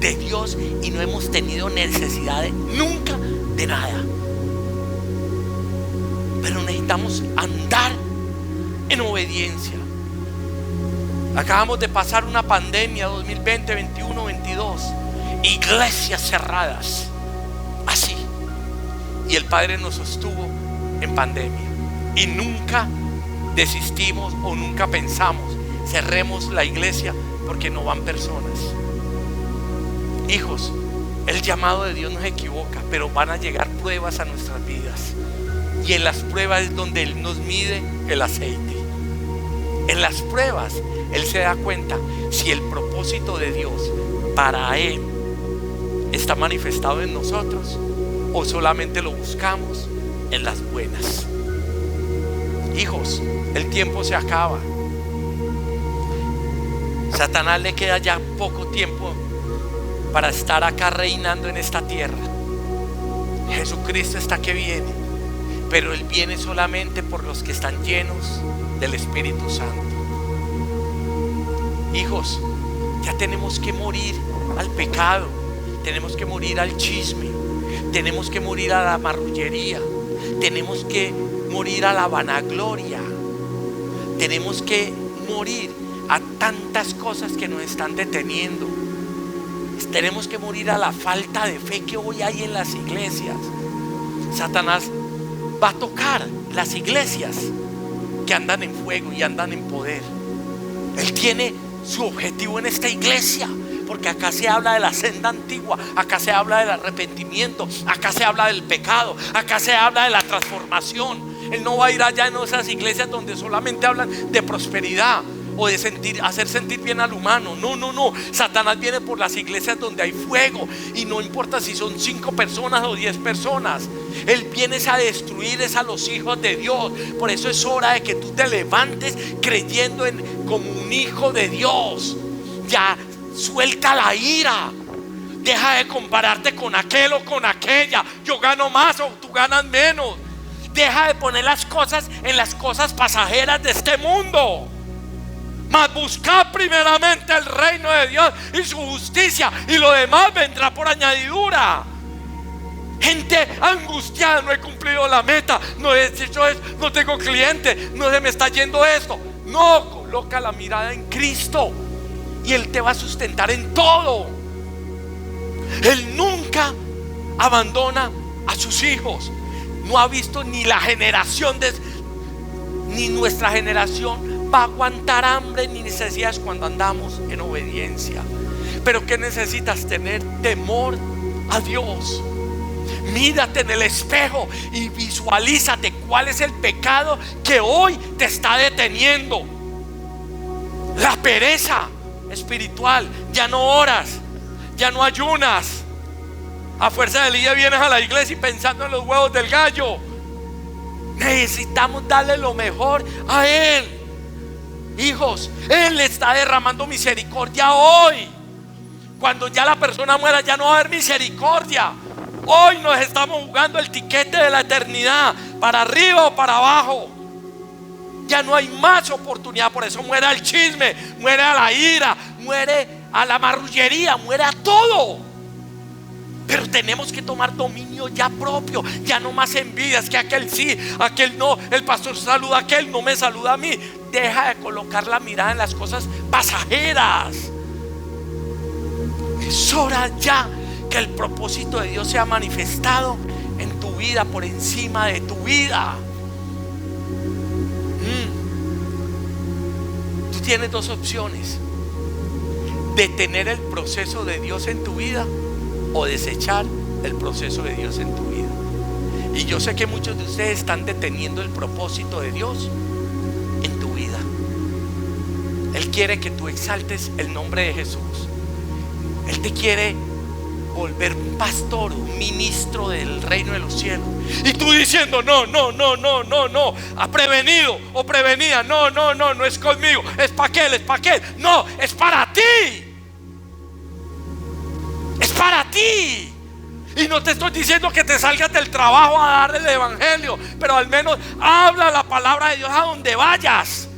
de Dios y no hemos tenido necesidad nunca de nada. Pero necesitamos andar en obediencia. Acabamos de pasar una pandemia 2020, 21, 22. Iglesias cerradas, así. Y el Padre nos sostuvo en pandemia. Y nunca desistimos o nunca pensamos: cerremos la iglesia porque no van personas. Hijos, el llamado de Dios no se equivoca, pero van a llegar pruebas a nuestras vidas. Y en las pruebas es donde Él nos mide el aceite. En las pruebas Él se da cuenta si el propósito de Dios para Él está manifestado en nosotros, o solamente lo buscamos en las buenas. Hijos, el tiempo se acaba. Satanás le queda ya poco tiempo para estar acá reinando en esta tierra. Jesucristo está que viene, pero Él viene solamente por los que están llenos del Espíritu Santo. Hijos, ya tenemos que morir al pecado, tenemos que morir al chisme, tenemos que morir a la marrullería, tenemos que morir a la vanagloria, tenemos que morir a tantas cosas que nos están deteniendo. Tenemos que morir a la falta de fe que hoy hay en las iglesias. Satanás va a tocar las iglesias que andan en fuego y andan en poder. Él tiene su objetivo en esta iglesia, porque acá se habla de la senda antigua, acá se habla del arrepentimiento, acá se habla del pecado, acá se habla de la transformación. Él no va a ir allá en esas iglesias donde solamente hablan de prosperidad o de hacer sentir bien al humano. No. Satanás viene por las iglesias donde hay fuego, y no importa si son 5 personas o 10 personas. Él viene a destruir a los hijos de Dios. Por eso es hora de que tú te levantes creyendo como un hijo de Dios. Ya suelta la ira. Deja de compararte con aquel o con aquella. Yo gano más o tú ganas menos. Deja de poner las cosas en las cosas pasajeras de este mundo. Mas buscad primeramente el reino de Dios y su justicia, y lo demás vendrá por añadidura. Gente angustiada: no he cumplido la meta, no he hecho esto, no tengo cliente, no se me está yendo esto. No, coloca la mirada en Cristo y Él te va a sustentar en todo. Él nunca abandona a sus hijos. No ha visto ni la generación ni nuestra generación va a aguantar hambre ni necesidades cuando andamos en obediencia. Pero ¿qué necesitas? Tener temor a Dios. Mírate en el espejo y visualízate cuál es el pecado que hoy te está deteniendo. La pereza espiritual. Ya no oras, ya no ayunas. A fuerza de día vienes a la iglesia y pensando en los huevos del gallo. Necesitamos darle lo mejor a Él. Hijos, Él está derramando misericordia hoy. Cuando ya la persona muera, ya no va a haber misericordia. Hoy nos estamos jugando el tiquete de la eternidad, para arriba o para abajo. Ya no hay más oportunidad. Por eso muere el chisme, muere a la ira, muere a la marrullería, muere a todo. Pero tenemos que tomar dominio ya propio. Ya no más envidias, que aquel sí, aquel no. El pastor saluda a aquel, no me saluda a mí. Deja de colocar la mirada en las cosas pasajeras. Es hora ya que el propósito de Dios sea manifestado en tu vida, por encima de tu vida. Tú tienes dos opciones: detener el proceso de Dios en tu vida o desechar el proceso de Dios en tu vida. Y yo sé que muchos de ustedes están deteniendo el propósito de Dios en tu vida. Él quiere que tú exaltes el nombre de Jesús. Él te quiere volver un pastor, un ministro del reino de los cielos. Y tú diciendo: no, ha prevenido o prevenida, no es conmigo, es para aquel. No, es para ti. Es para ti. Y no te estoy diciendo que te salgas del trabajo a dar el evangelio, pero al menos habla la palabra de Dios a donde vayas.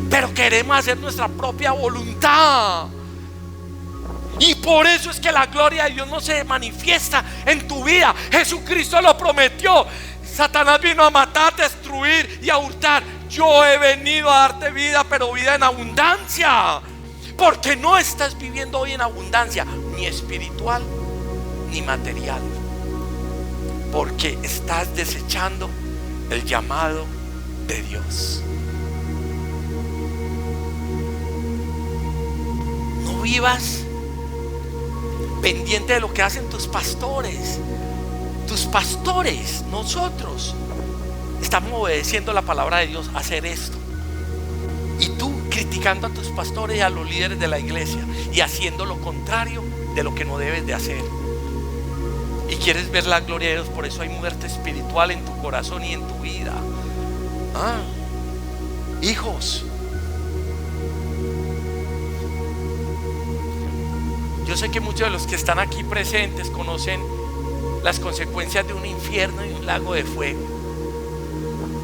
Pero queremos hacer nuestra propia voluntad. Y por eso es que la gloria de Dios no se manifiesta en tu vida. Jesucristo lo prometió. Satanás vino a matar, destruir y a hurtar. Yo he venido a darte vida, pero vida en abundancia. Porque no estás viviendo hoy en abundancia, ni espiritual ni material. Porque estás desechando el llamado de Dios. No vivas pendiente de lo que hacen tus pastores. Tus pastores, nosotros estamos obedeciendo la palabra de Dios a hacer esto. Y tú criticando a tus pastores y a los líderes de la iglesia y haciendo lo contrario de lo que no debes de hacer. Y quieres ver la gloria de Dios. Por eso hay muerte espiritual en tu corazón y en tu vida. Hijos, yo sé que muchos de los que están aquí presentes conocen las consecuencias de un infierno y un lago de fuego,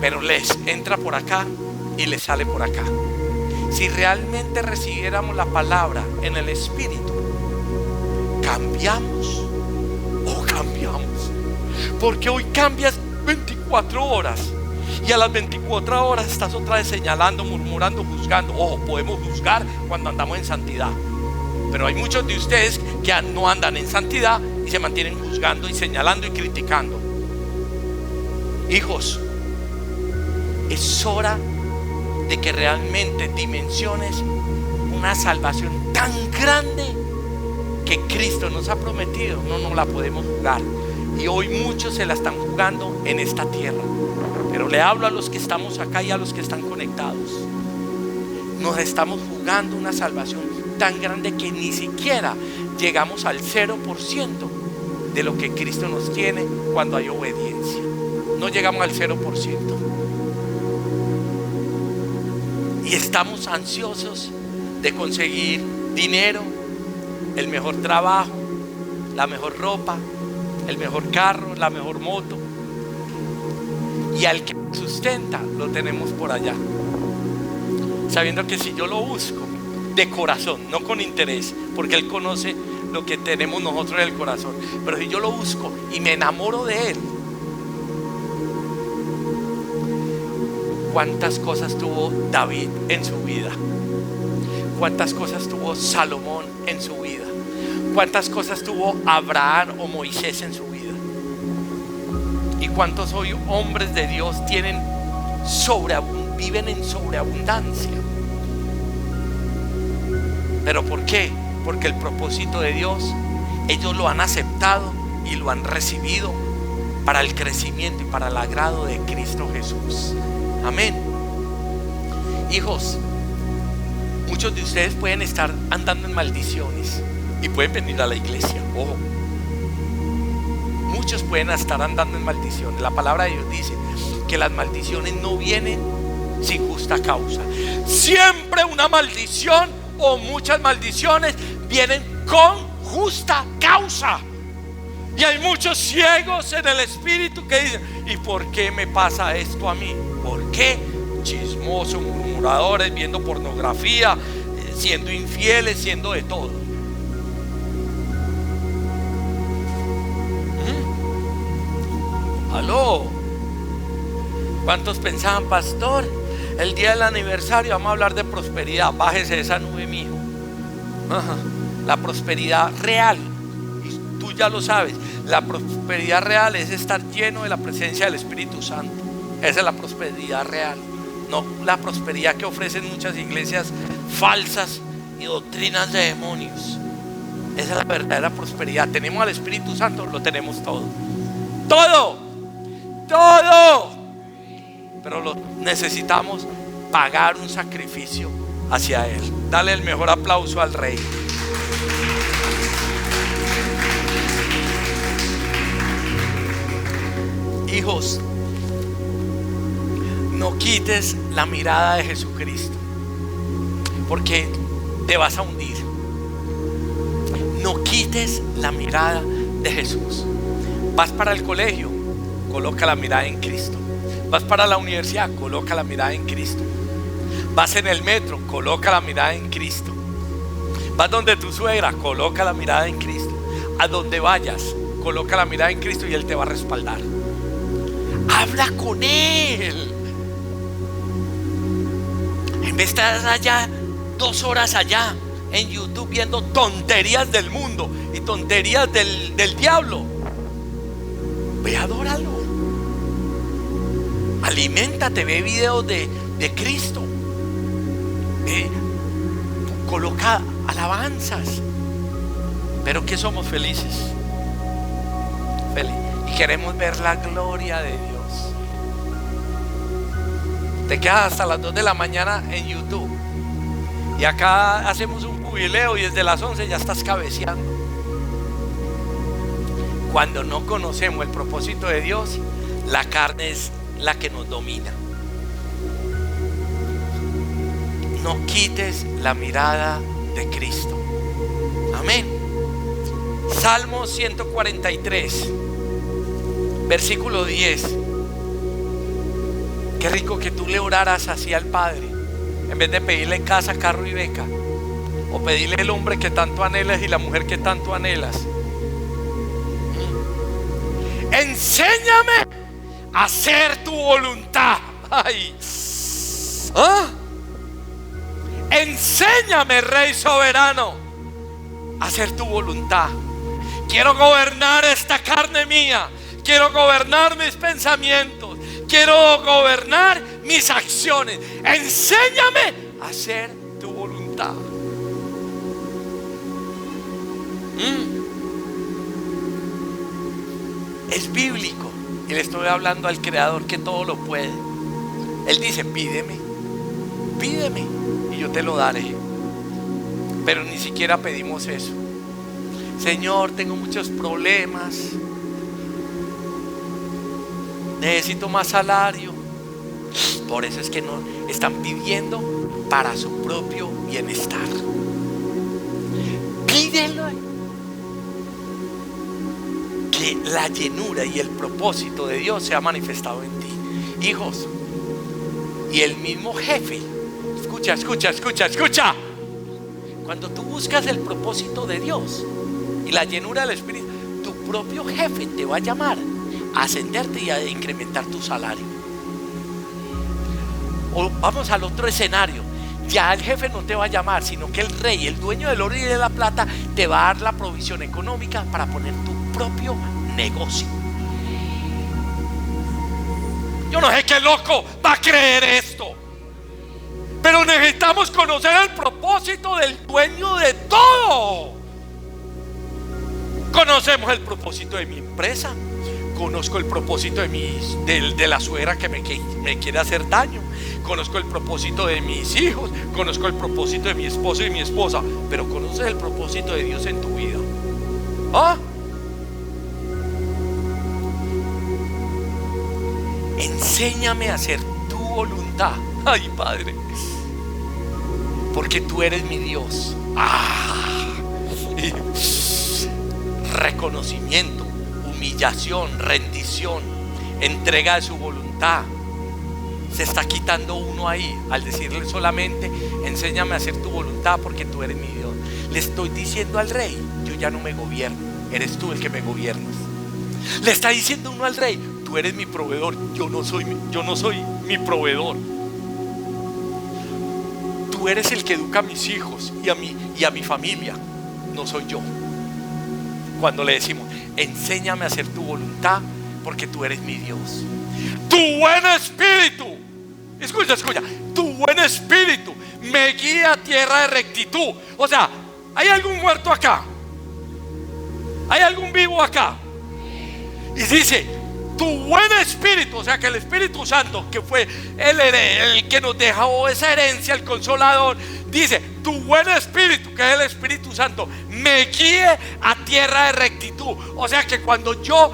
pero les entra por acá y les sale por acá. Si realmente recibiéramos la palabra en el Espíritu, ¿cambiamos o cambiamos? Porque hoy cambias 24 horas y a las 24 horas estás otra vez señalando, murmurando, juzgando. Ojo, podemos juzgar cuando andamos en santidad, pero hay muchos de ustedes que no andan en santidad y se mantienen juzgando y señalando y criticando. Hijos, es hora de que realmente dimensiones una salvación tan grande que Cristo nos ha prometido. No la podemos jugar. Y hoy muchos se la están jugando en esta tierra. Pero le hablo a los que estamos acá y a los que están conectados. Nos estamos jugando una salvación tan grande que ni siquiera llegamos al 0% de lo que Cristo nos tiene cuando hay obediencia. No llegamos al 0%. Y estamos ansiosos de conseguir dinero, el mejor trabajo, la mejor ropa, el mejor carro, la mejor moto. Y al que sustenta lo tenemos por allá, sabiendo que si yo lo busco de corazón, no con interés, porque Él conoce lo que tenemos nosotros en el corazón, pero si yo lo busco y me enamoro de Él. ¿Cuántas cosas tuvo David en su vida? ¿Cuántas cosas tuvo Salomón en su vida? ¿Cuántas cosas tuvo Abraham o Moisés en su vida? ¿Y cuántos hoy hombres de Dios viven en sobreabundancia? ¿Pero por qué? Porque el propósito de Dios, ellos lo han aceptado y lo han recibido para el crecimiento y para el agrado de Cristo Jesús. Amén. Hijos, muchos de ustedes pueden estar andando en maldiciones y pueden venir a la iglesia. Ojo, muchos pueden estar andando en maldiciones. La palabra de Dios dice que las maldiciones no vienen sin justa causa. Siempre una maldición o muchas maldiciones vienen con justa causa. Y hay muchos ciegos en el espíritu que dicen: ¿y por qué me pasa esto a mí? ¿Por qué? Chismosos, murmuradores, viendo pornografía, siendo infieles, siendo de todo. ¿Aló? ¿Cuántos pensaban, pastor, el día del aniversario vamos a hablar de prosperidad? Bájese de esa nube, mijo. La prosperidad real, y tú ya lo sabes, la prosperidad real es estar lleno de la presencia del Espíritu Santo. Esa es la prosperidad real, no la prosperidad que ofrecen muchas iglesias falsas y doctrinas de demonios. Esa es la verdadera prosperidad. Tenemos al Espíritu Santo, lo tenemos todo. Todo. Pero necesitamos pagar un sacrificio hacia Él. Dale el mejor aplauso al Rey. Hijos, no quites la mirada de Jesucristo, porque te vas a hundir. No quites la mirada de Jesús. Vas para el colegio, coloca la mirada en Cristo. Vas para la universidad, coloca la mirada en Cristo. Vas en el metro, coloca la mirada en Cristo. Vas donde tu suegra, coloca la mirada en Cristo. A donde vayas, coloca la mirada en Cristo y Él te va a respaldar. Habla con Él. En vez de estar allá 2 horas allá en YouTube viendo tonterías del mundo y tonterías del diablo, ve, adóralo. Aliméntate, ve videos de Cristo. Coloca alabanzas. Pero que somos felices. Y queremos ver la gloria de Dios. Te quedas hasta las 2 de la mañana en YouTube. Y acá hacemos un jubileo y desde las 11 ya estás cabeceando. Cuando no conocemos el propósito de Dios, la carne es la que nos domina. No quites la mirada de Cristo. Amén. Salmo 143, versículo 10. Qué rico que tú le oraras así al Padre, en vez de pedirle casa, carro y beca, o pedirle el hombre que tanto anhelas y la mujer que tanto anhelas. Enséñame a hacer tu voluntad. Ay. Enséñame, Rey soberano, a hacer tu voluntad. Quiero gobernar esta carne mía. Quiero gobernar mis pensamientos. Quiero gobernar mis acciones. Enséñame a hacer tu voluntad. Es bíblico. Y le estoy hablando al Creador que todo lo puede. Él dice: pídeme y yo te lo daré. Pero ni siquiera pedimos eso. Señor, tengo muchos problemas, necesito más salario. Por eso es que no están viviendo para su propio bienestar. Pídelo que la llenura y el propósito de Dios sea manifestado en ti. Hijos, y el mismo jefe, escucha. Cuando tú buscas el propósito de Dios y la llenura del Espíritu, tu propio jefe te va a llamar a ascenderte y a incrementar tu salario. O vamos al otro escenario. Ya el jefe no te va a llamar, sino que el rey, el dueño del oro y de la plata, te va a dar la provisión económica para poner tu propio negocio. Yo no sé qué loco va a creer esto, pero necesitamos conocer el propósito del dueño de todo. Conocemos el propósito de mi empresa, conozco el propósito de la suegra que me quiere hacer daño, conozco el propósito de mis hijos, conozco el propósito de mi esposo y mi esposa, pero ¿conoces el propósito de Dios en tu vida? ¿Ah? Enséñame a hacer tu voluntad. Ay, Padre, porque tú eres mi Dios. Reconocimiento, humillación, rendición, entrega de su voluntad. Se está quitando uno ahí al decirle solamente: enséñame a hacer tu voluntad porque tú eres mi Dios. Le estoy diciendo al rey: yo ya no me gobierno, eres tú el que me gobiernas. Le está diciendo uno al rey: tú eres mi proveedor, yo no soy mi proveedor. Tú eres el que educa a mis hijos y a mi familia, no soy yo. Cuando le decimos: enséñame a hacer tu voluntad porque tú eres mi Dios. Tu buen espíritu, escucha, tu buen espíritu me guía a tierra de rectitud. O sea, ¿hay algún muerto acá? ¿Hay algún vivo acá? Y dice: tu buen espíritu, o sea que el Espíritu Santo, que fue el que nos dejó esa herencia, el Consolador, dice: tu buen espíritu, que es el Espíritu Santo, me guíe a tierra de rectitud. O sea que cuando yo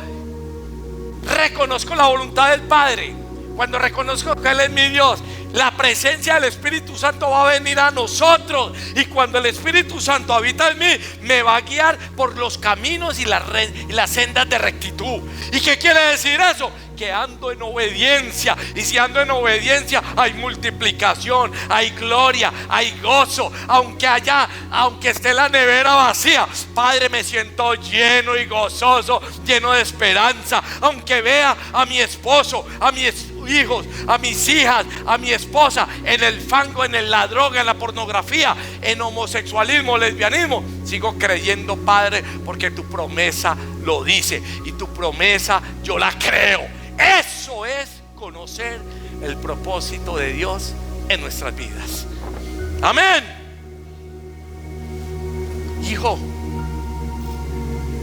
reconozco la voluntad del Padre, cuando reconozco que Él es mi Dios, la presencia del Espíritu Santo va a venir a nosotros. Y cuando el Espíritu Santo habita en mí, me va a guiar por los caminos y las sendas de rectitud. ¿Y qué quiere decir eso? Que ando en obediencia. Y si ando en obediencia, hay multiplicación, hay gloria, hay gozo. Aunque esté la nevera vacía, Padre, me siento lleno y gozoso, lleno de esperanza. Aunque vea a mi esposo, a mis hijos, a mis hijas, a mi esposa en el fango, en la droga, en la pornografía, en homosexualismo, lesbianismo, sigo creyendo, Padre, porque tu promesa lo dice y tu promesa yo la creo. Eso es conocer el propósito de Dios en nuestras vidas. Amén. Hijo,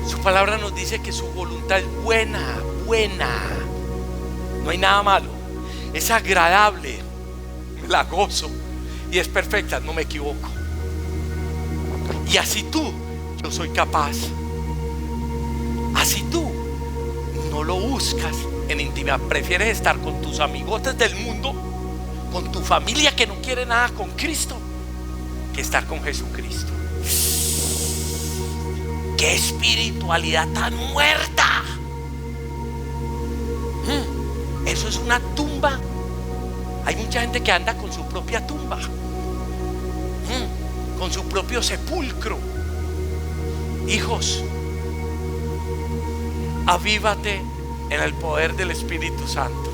su palabra nos dice que su voluntad es buena. No hay nada malo, es agradable, la gozo y es perfecta, no me equivoco. Y así tú, yo soy capaz. Así tú no lo buscas en intimidad, prefieres estar con tus amigotes del mundo, con tu familia que no quiere nada con Cristo, que estar con Jesucristo. ¡Qué espiritualidad tan muerta! Eso es una tumba. Hay mucha gente que anda con su propia tumba, con su propio sepulcro. Hijos, avívate en el poder del Espíritu Santo,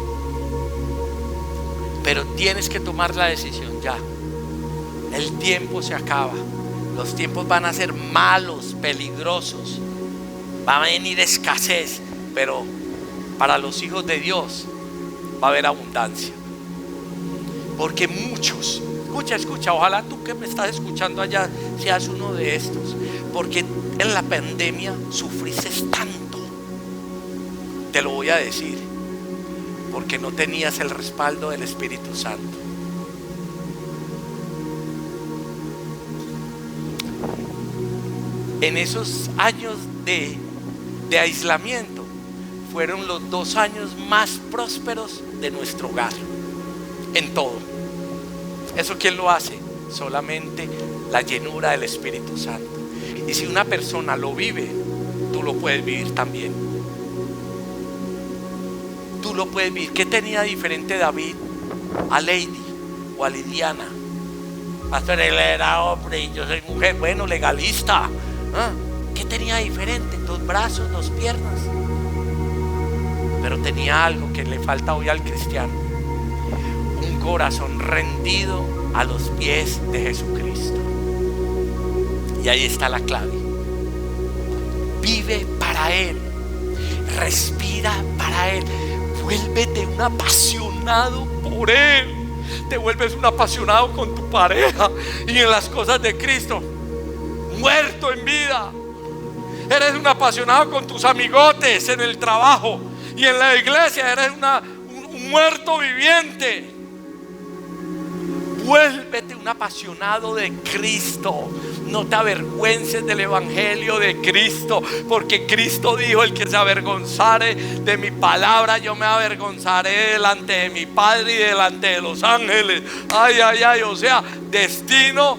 pero tienes que tomar la decisión ya. El tiempo se acaba. Los tiempos van a ser malos, peligrosos. Va a venir escasez, pero para los hijos de Dios va a haber abundancia. Porque muchos, escucha, ojalá tú que me estás escuchando allá seas uno de estos, porque en la pandemia sufriste tanto. Te lo voy a decir, porque no tenías el respaldo del Espíritu Santo. En esos años de aislamiento fueron los 2 años más prósperos de nuestro hogar, en todo. ¿Eso quién lo hace? Solamente la llenura del Espíritu Santo. Y si una persona lo vive, tú lo puedes vivir también. Tú lo puedes vivir. ¿Qué tenía diferente David a Lady o a Lidiana? Pastor, él era hombre y yo soy mujer. Bueno, legalista. ¿Qué tenía diferente? 2 brazos, 2 piernas. Pero tenía algo que le falta hoy al cristiano: un corazón rendido a los pies de Jesucristo. Y ahí está la clave. Vive para Él, respira para Él, vuélvete un apasionado por Él. Te vuelves un apasionado con tu pareja y en las cosas de Cristo, muerto en vida. Eres un apasionado con tus amigotes en el trabajo y en la iglesia. Eres un muerto viviente. Vuélvete un apasionado de Cristo. No te avergüences del evangelio de Cristo, porque Cristo dijo: el que se avergonzare de mi palabra, yo me avergonzaré delante de mi Padre y delante de los ángeles. Ay, ay, ay. O sea, destino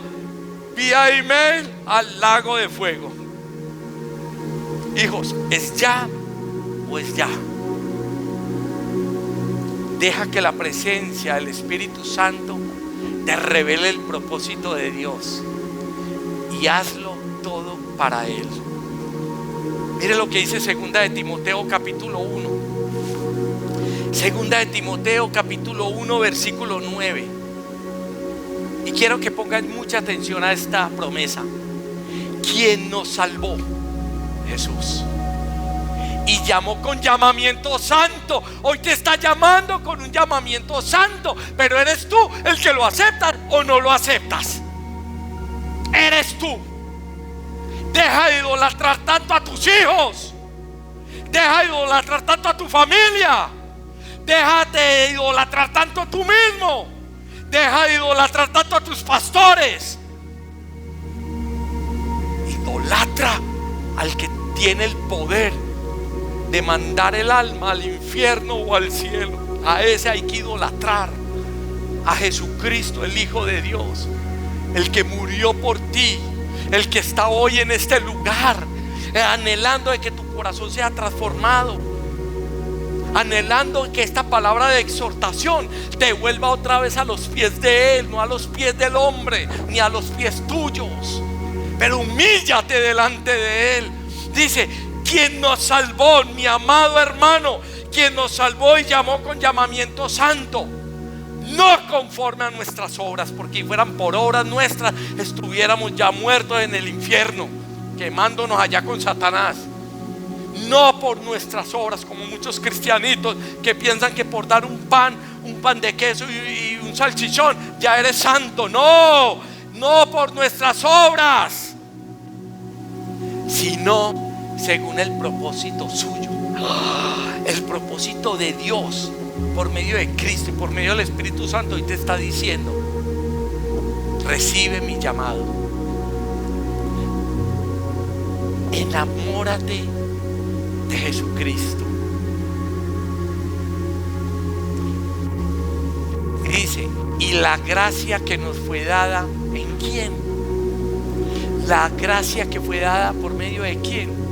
vía email al lago de fuego. Hijos, ¿es ya o es ya? Deja que la presencia del Espíritu Santo te revele el propósito de Dios y hazlo todo para Él. Mire lo que dice 2 de Timoteo capítulo 1. 2 de Timoteo capítulo 1 versículo 9. Y quiero que pongan mucha atención a esta promesa. ¿Quién nos salvó? Jesús. Y llamó con llamamiento santo. Hoy te está llamando con un llamamiento santo, pero eres tú el que lo aceptas o no lo aceptas. Eres tú. Deja de idolatrar tanto a tus hijos. Deja de idolatrar tanto a tu familia. Déjate de idolatrar tanto a tú mismo. Deja de idolatrar tanto a tus pastores. Idolatra al que tiene el poder de mandar el alma al infierno o al cielo. A ese hay que idolatrar. A Jesucristo, el Hijo de Dios, el que murió por ti, el que está hoy en este lugar, anhelando de que tu corazón sea transformado, anhelando que esta palabra de exhortación te vuelva otra vez a los pies de Él, no a los pies del hombre, ni a los pies tuyos. Pero humíllate delante de Él. Dice: quien nos salvó, mi amado hermano, quien nos salvó y llamó con llamamiento santo, no conforme a nuestras obras, porque si fueran por obras nuestras, estuviéramos ya muertos en el infierno, quemándonos allá con Satanás. No por nuestras obras, como muchos cristianitos que piensan que por dar un pan de queso y un salchichón ya eres santo. No, no por nuestras obras, sino según el propósito suyo, el propósito de Dios por medio de Cristo y por medio del Espíritu Santo. Y te está diciendo: recibe mi llamado, enamórate de Jesucristo. Y dice: y la gracia que nos fue dada, ¿en quién? La gracia que fue dada por medio de quién.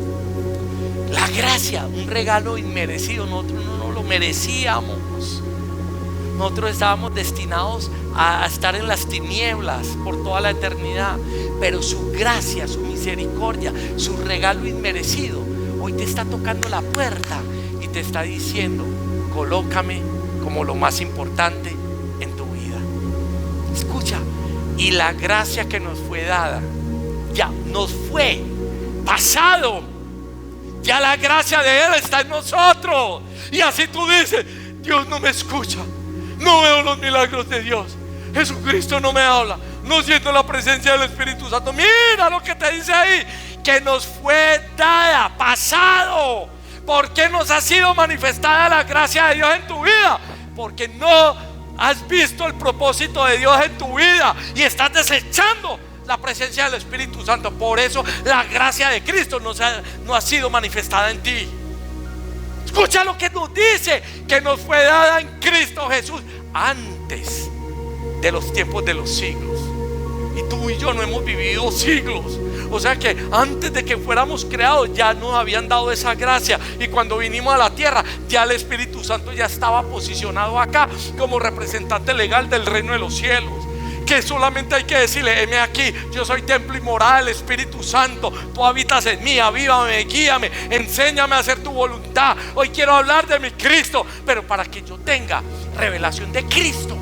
La gracia, un regalo inmerecido. Nosotros no lo merecíamos. Nosotros estábamos destinados a estar en las tinieblas por toda la eternidad. Pero su gracia, su misericordia, su regalo inmerecido, hoy te está tocando la puerta y te está diciendo: colócame como lo más importante en tu vida. Escucha: y la gracia que nos fue dada, ya nos fue pasado. Ya la gracia de Él está en nosotros. Y así tú dices: Dios no me escucha, no veo los milagros de Dios, Jesucristo no me habla, no siento la presencia del Espíritu Santo. Mira lo que te dice ahí: que nos fue dada, pasado. ¿Por qué nos ha sido manifestada la gracia de Dios en tu vida? Porque no has visto el propósito de Dios en tu vida y estás desechando la presencia del Espíritu Santo. Por eso la gracia de Cristo no ha sido manifestada en ti. Escucha lo que nos dice, que nos fue dada en Cristo Jesús antes de los tiempos de los siglos. Y tú y yo no hemos vivido siglos. O sea que antes de que fuéramos creados ya nos habían dado esa gracia. Y cuando vinimos a la tierra, ya el Espíritu Santo ya estaba posicionado acá como representante legal del reino de los cielos. Que solamente hay que decirle: heme aquí, yo soy templo y morada del Espíritu Santo. Tú habitas en mí, avívame, guíame, enséñame a hacer tu voluntad. Hoy quiero hablar de mi Cristo. Pero para que yo tenga revelación de Cristo,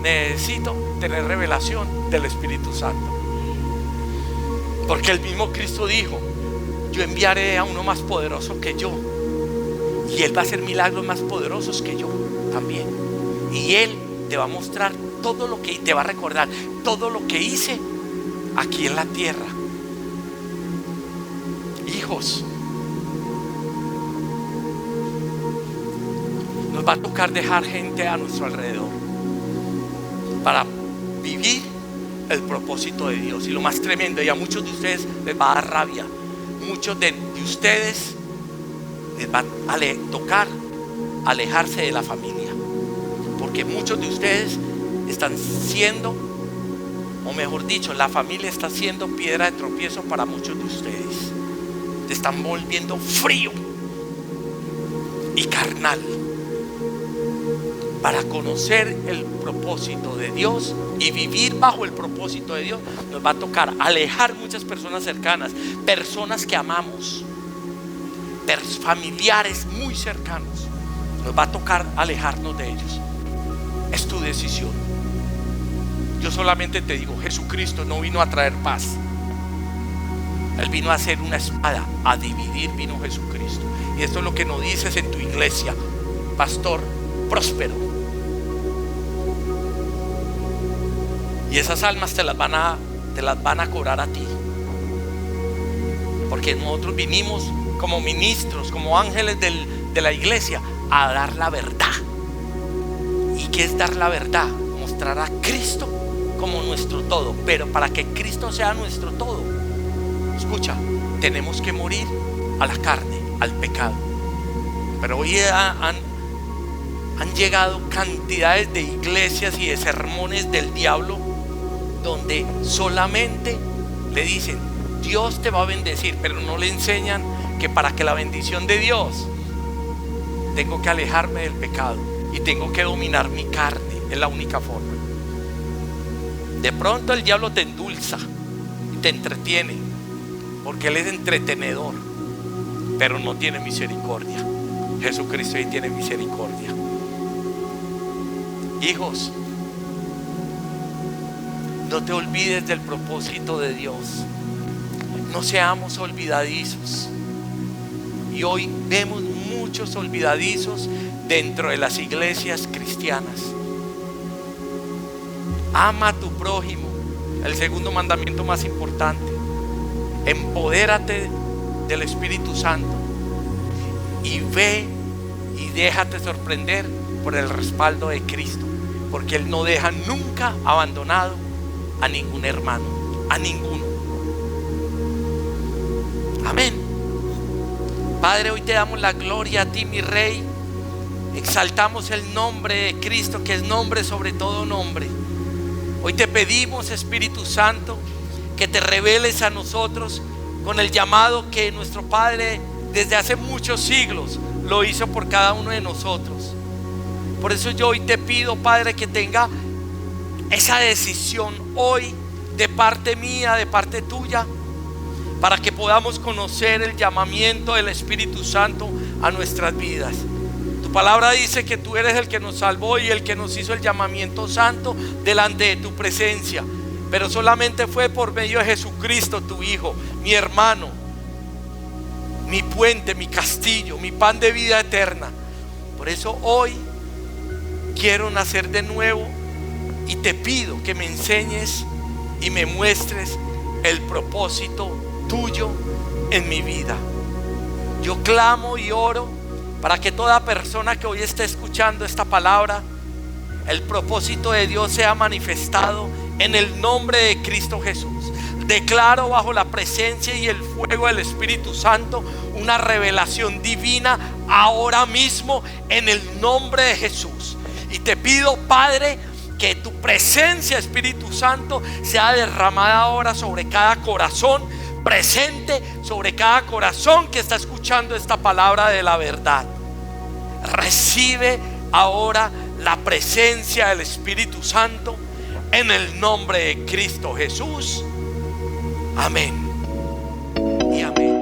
necesito tener revelación del Espíritu Santo. Porque el mismo Cristo dijo: yo enviaré a uno más poderoso que yo, y Él va a hacer milagros más poderosos que yo también. Y Él te va a mostrar todo lo que, te va a recordar todo lo que hice aquí en la tierra. Hijos, nos va a tocar dejar gente a nuestro alrededor para vivir el propósito de Dios. Y lo más tremendo, y a muchos de ustedes les va a dar rabia, muchos de ustedes les va a tocar alejarse de la familia, porque muchos de ustedes están siendo, o mejor dicho, la familia está siendo piedra de tropiezo para muchos de ustedes. Te están volviendo frío y carnal. Para conocer el propósito de Dios y vivir bajo el propósito de Dios, nos va a tocar alejar muchas personas cercanas, personas que amamos, familiares muy cercanos. Nos va a tocar alejarnos de ellos. Es tu decisión. Yo solamente te digo: Jesucristo no vino a traer paz. Él vino a hacer una espada, a dividir vino Jesucristo. Y esto es lo que nos dices en tu iglesia, pastor Próspero. Y esas almas te las van a cobrar a ti. Porque nosotros vinimos como ministros, como ángeles de la iglesia, a dar la verdad. ¿Y qué es dar la verdad? Mostrar a Cristo como nuestro todo. Pero para que Cristo sea nuestro todo, escucha, tenemos que morir a la carne, al pecado. Pero hoy han llegado cantidades de iglesias y de sermones del diablo donde solamente le dicen: Dios te va a bendecir, pero no le enseñan que para que la bendición de Dios tengo que alejarme del pecado y tengo que dominar mi carne. Es la única forma. De pronto el diablo te endulza y te entretiene, porque él es entretenedor, pero no tiene misericordia. Jesucristo ahí tiene misericordia. Hijos, no te olvides del propósito de Dios. No seamos olvidadizos. Y hoy vemos muchos olvidadizos dentro de las iglesias cristianas. Ama a tu prójimo, el segundo mandamiento más importante. Empodérate del Espíritu Santo y ve y déjate sorprender por el respaldo de Cristo, porque Él no deja nunca abandonado a ningún hermano, a ninguno. Amén. Padre, hoy te damos la gloria a ti, mi Rey. Exaltamos el nombre de Cristo, que es nombre sobre todo nombre. Hoy te pedimos, Espíritu Santo, que te reveles a nosotros con el llamado que nuestro Padre desde hace muchos siglos lo hizo por cada uno de nosotros. Por eso yo hoy te pido, Padre, que tenga esa decisión hoy de parte mía, de parte tuya, para que podamos conocer el llamamiento del Espíritu Santo a nuestras vidas. Tu palabra dice que tú eres el que nos salvó y el que nos hizo el llamamiento santo delante de tu presencia, pero solamente fue por medio de Jesucristo, tu Hijo, mi hermano, mi puente, mi castillo, mi pan de vida eterna. Por eso hoy quiero nacer de nuevo y te pido que me enseñes y me muestres el propósito tuyo en mi vida. Yo clamo y oro para que toda persona que hoy esté escuchando esta palabra, el propósito de Dios sea manifestado en el nombre de Cristo Jesús. Declaro bajo la presencia y el fuego del Espíritu Santo una revelación divina ahora mismo en el nombre de Jesús. Y te pido, Padre, que tu presencia, Espíritu Santo, sea derramada ahora sobre cada corazón presente, sobre cada corazón que está escuchando esta palabra de la verdad. Recibe ahora la presencia del Espíritu Santo en el nombre de Cristo Jesús. Amén y amén.